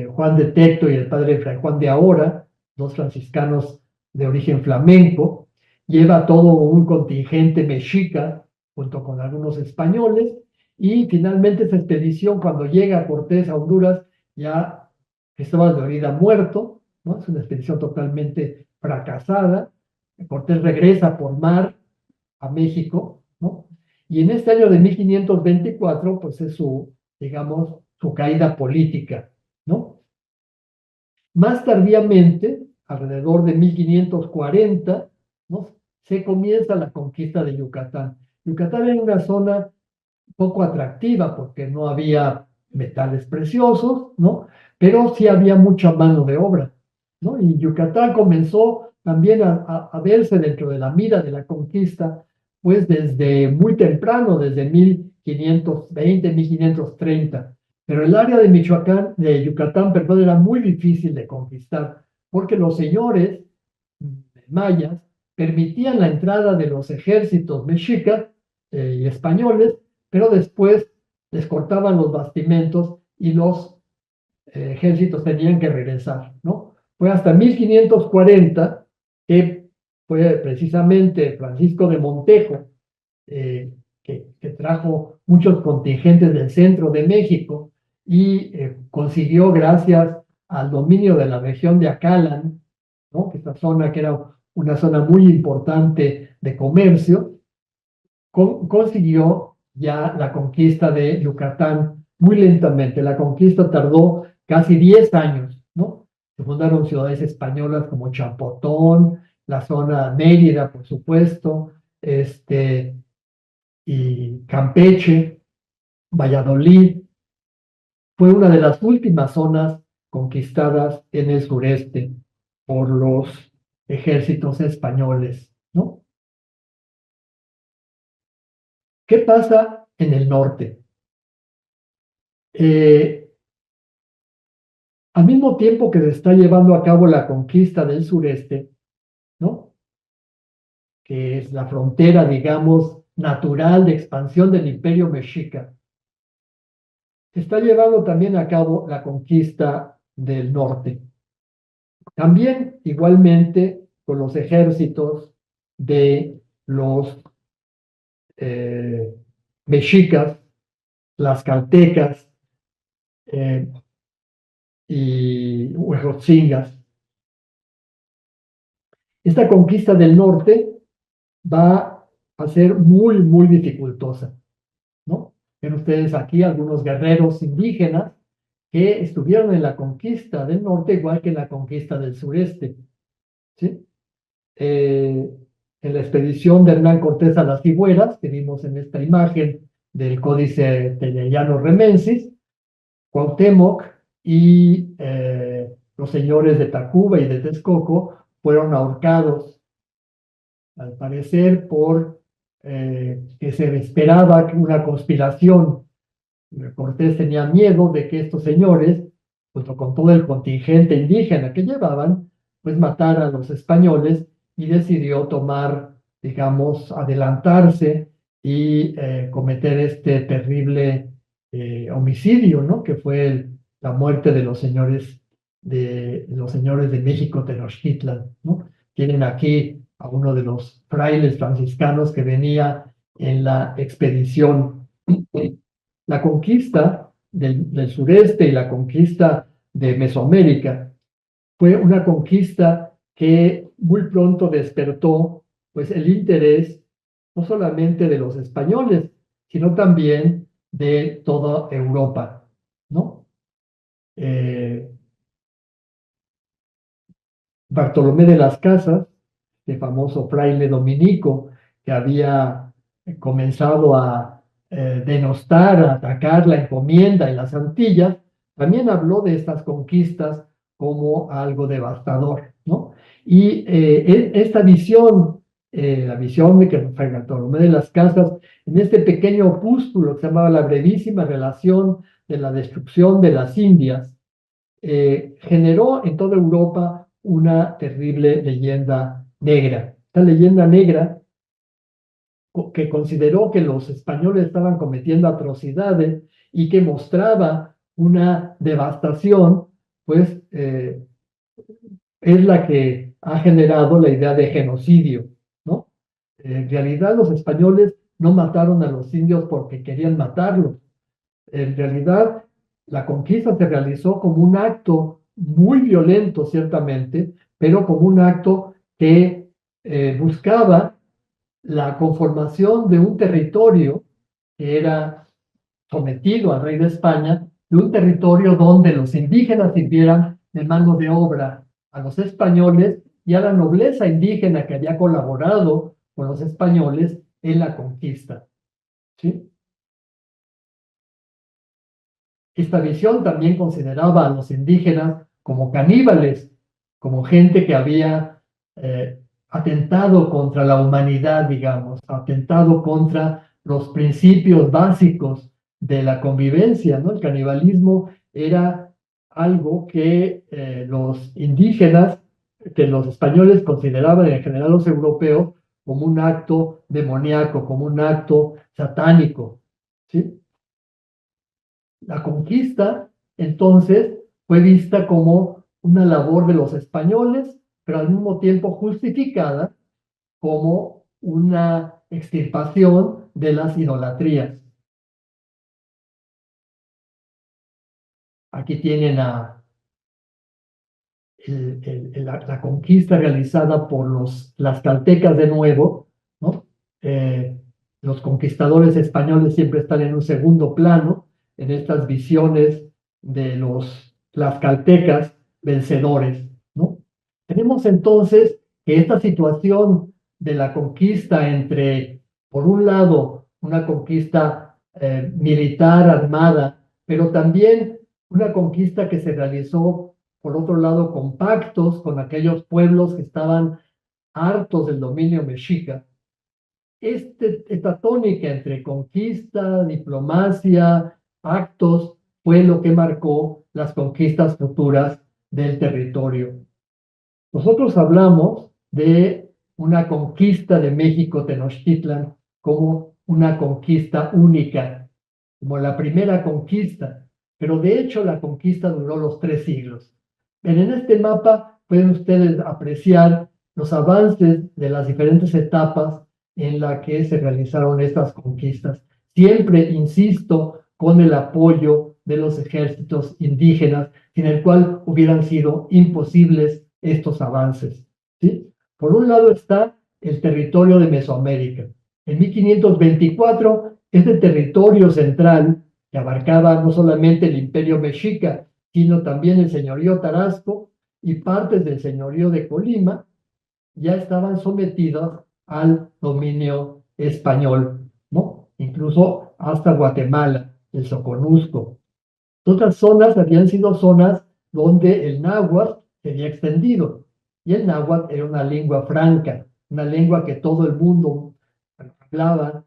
S1: Juan de Tecto y el padre Fray Juan de Ahora, dos franciscanos de origen flamenco, lleva todo un contingente mexica junto con algunos españoles y finalmente esa expedición cuando llega Cortés a Honduras ya Cristóbal de Orida muerto, ¿no? Es una expedición totalmente fracasada. Cortés regresa por mar a México, ¿no? Y en este año de 1524, pues es su, digamos, su caída política, ¿no? Más tardíamente, alrededor de 1540, ¿no? Se comienza la conquista de Yucatán. Yucatán era una zona poco atractiva porque no había metales preciosos, ¿no? Pero sí había mucha mano de obra, ¿no? Y Yucatán comenzó también a verse dentro de la mira de la conquista, pues desde muy temprano, desde 1520, 1530. Pero el área de Michoacán, de Yucatán, perdón, era muy difícil de conquistar porque los señores mayas permitían la entrada de los ejércitos mexicas y españoles, pero después les cortaban los bastimentos y los ejércitos tenían que regresar, ¿no? Fue hasta 1540 que fue precisamente Francisco de Montejo, que trajo muchos contingentes del centro de México y consiguió, gracias al dominio de la región de Acalan, ¿no? Que esta zona que era una zona muy importante de comercio, consiguió ya la conquista de Yucatán muy lentamente. La conquista tardó casi 10 años, ¿no? Se fundaron ciudades españolas como Champotón, la zona Mérida, por supuesto, y Campeche, Valladolid. Fue una de las últimas zonas conquistadas en el sureste por los ejércitos españoles, ¿no? ¿Qué pasa en el norte? Eh, Al mismo tiempo que se está llevando a cabo la conquista del sureste, ¿no? Que es la frontera, digamos, natural de expansión del imperio mexica, se está llevando también a cabo la conquista del norte. También, igualmente, con los ejércitos de los eh, mexicas, las caltecas eh, y huejotzingas. Esta conquista del norte va a ser muy, muy dificultosa, ¿no? Ven ustedes aquí algunos guerreros indígenas que estuvieron en la conquista del norte, igual que en la conquista del sureste, ¿sí? Eh, en la expedición de Hernán Cortés a las Figueras, que vimos en esta imagen del Códice Llano Remensis, Cuauhtémoc y los señores de Tacuba y de Texcoco fueron ahorcados, al parecer, por que se esperaba una conspiración. Cortés tenía miedo de que estos señores, junto con todo el contingente indígena que llevaban, pues mataran a los españoles y decidió tomar, digamos, adelantarse y cometer este terrible homicidio, ¿no? Que fue la muerte de los señores de México Tenochtitlan, ¿no? Tienen aquí a uno de los frailes franciscanos que venía en la expedición. La conquista del sureste y la conquista de Mesoamérica fue una conquista que muy pronto despertó pues el interés no solamente de los españoles, sino también de toda Europa, ¿no? Eh, Bartolomé de las Casas, el famoso fraile dominico que había comenzado a denostar, a atacar la encomienda en las Antillas, también habló de estas conquistas como algo devastador, ¿no? Y esta visión, la visión de que Fray Bartolomé de las Casas, en este pequeño opúsculo que se llamaba La brevísima relación de la destrucción de las Indias, generó en toda Europa una terrible leyenda negra. Esta leyenda negra que consideró que los españoles estaban cometiendo atrocidades y que mostraba una devastación, pues es la que ha generado la idea de genocidio, ¿no? En realidad los españoles no mataron a los indios porque querían matarlos. En realidad la conquista se realizó como un acto muy violento ciertamente, pero como un acto que buscaba la conformación de un territorio que era sometido al rey de España, de un territorio donde los indígenas sirvieran de mano de obra a los españoles y a la nobleza indígena que había colaborado con los españoles en la conquista. ¿Sí? Esta visión también consideraba a los indígenas como caníbales, como gente que había atentado contra la humanidad, digamos, atentado contra los principios básicos de la convivencia, ¿no? El canibalismo era algo que los indígenas, que los españoles consideraban, en general los europeos, como un acto demoníaco, como un acto satánico, ¿sí? La conquista, entonces, fue vista como una labor de los españoles, pero al mismo tiempo justificada como una extirpación de las idolatrías. Aquí tienen la conquista realizada por las caltecas de nuevo, ¿no? Los conquistadores españoles siempre están en un segundo plano, en estas visiones de los tlaxcaltecas vencedores, ¿no? Tenemos entonces que esta situación de la conquista entre, por un lado, una conquista militar, armada, pero también una conquista que se realizó por otro lado, con pactos con aquellos pueblos que estaban hartos del dominio mexica. Esta tónica entre conquista, diplomacia, pactos, fue lo que marcó las conquistas futuras del territorio. Nosotros hablamos de una conquista de México Tenochtitlan como una conquista única, como la primera conquista, pero de hecho la conquista duró los 3 siglos. En este mapa pueden ustedes apreciar los avances de las diferentes etapas en las que se realizaron estas conquistas. Siempre, insisto, con el apoyo de los ejércitos indígenas, sin el cual hubieran sido imposibles estos avances. ¿Sí? Por un lado está el territorio de Mesoamérica. En 1524, este territorio central, que abarcaba no solamente el imperio mexica, sino también el señorío Tarasco y partes del señorío de Colima, ya estaban sometidos al dominio español, ¿no? Incluso hasta Guatemala, el Soconusco. Otras zonas habían sido zonas donde el náhuatl se había extendido, y el náhuatl era una lengua franca, una lengua que todo el mundo hablaba,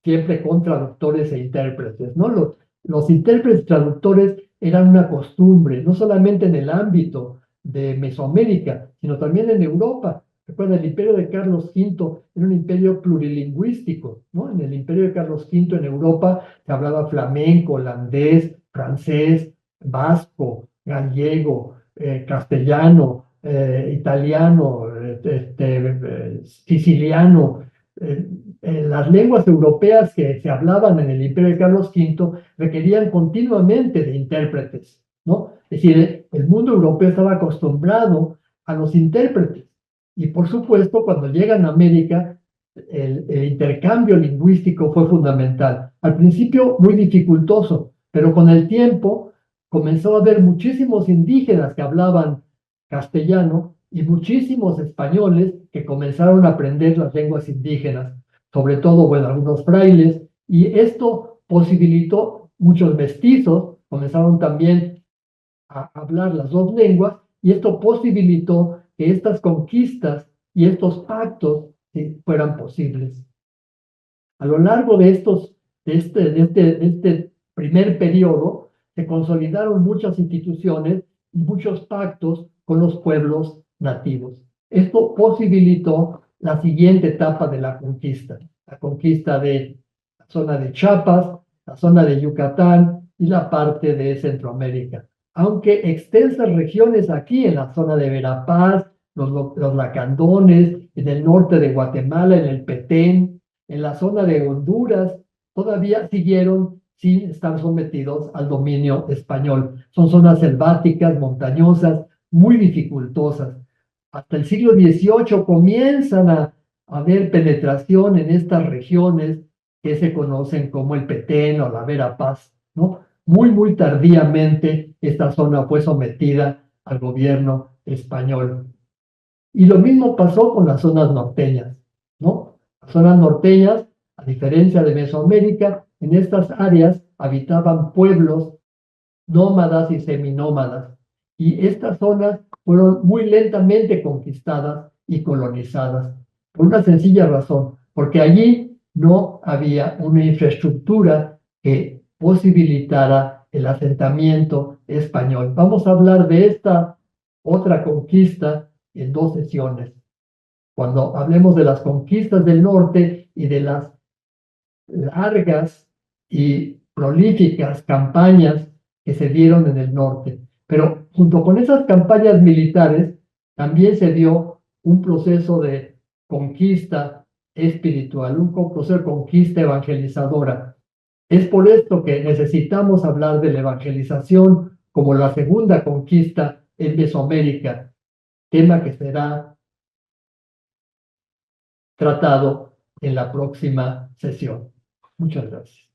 S1: siempre con traductores e intérpretes, ¿no? Los intérpretes traductores eran una costumbre, no solamente en el ámbito de Mesoamérica, sino también en Europa. Recuerda, el imperio de Carlos V era un imperio plurilingüístico, ¿no? En el imperio de Carlos V en Europa se hablaba flamenco, holandés, francés, vasco, gallego, castellano, italiano, siciliano. Las lenguas europeas que se hablaban en el imperio de Carlos V requerían continuamente de intérpretes, ¿no? Es decir, el mundo europeo estaba acostumbrado a los intérpretes. Y por supuesto, cuando llegan a América, el intercambio lingüístico fue fundamental. Al principio muy dificultoso, pero con el tiempo comenzó a haber muchísimos indígenas que hablaban castellano y muchísimos españoles que comenzaron a aprender las lenguas indígenas, sobre todo, bueno, algunos frailes, y esto posibilitó muchos mestizos, comenzaron también a hablar las dos lenguas, y esto posibilitó que estas conquistas y estos pactos fueran posibles. A lo largo de este primer periodo, se consolidaron muchas instituciones y muchos pactos con los pueblos nativos. Esto posibilitó la siguiente etapa de la conquista de la zona de Chiapas, la zona de Yucatán y la parte de Centroamérica. Aunque extensas regiones aquí en la zona de Verapaz, los Lacandones, en el norte de Guatemala, en el Petén, en la zona de Honduras, todavía siguieron sin estar sometidos al dominio español. Son zonas selváticas, montañosas, muy dificultosas. Hasta el siglo XVIII comienzan a haber penetración en estas regiones que se conocen como el Petén o la Verapaz, ¿no? Muy tardíamente esta zona fue sometida al gobierno español. Y lo mismo pasó con las zonas norteñas, ¿no? Las zonas norteñas, a diferencia de Mesoamérica, en estas áreas habitaban pueblos nómadas y seminómadas. Y estas zonas fueron muy lentamente conquistadas y colonizadas, por una sencilla razón, porque allí no había una infraestructura que posibilitara el asentamiento español. Vamos a hablar de esta otra conquista en dos sesiones, cuando hablemos de las conquistas del norte y de las largas y prolíficas campañas que se dieron en el norte. Pero junto con esas campañas militares, también se dio un proceso de conquista espiritual, un proceso de conquista evangelizadora. Es por esto que necesitamos hablar de la evangelización como la segunda conquista en Mesoamérica, tema que será tratado en la próxima sesión. Muchas gracias.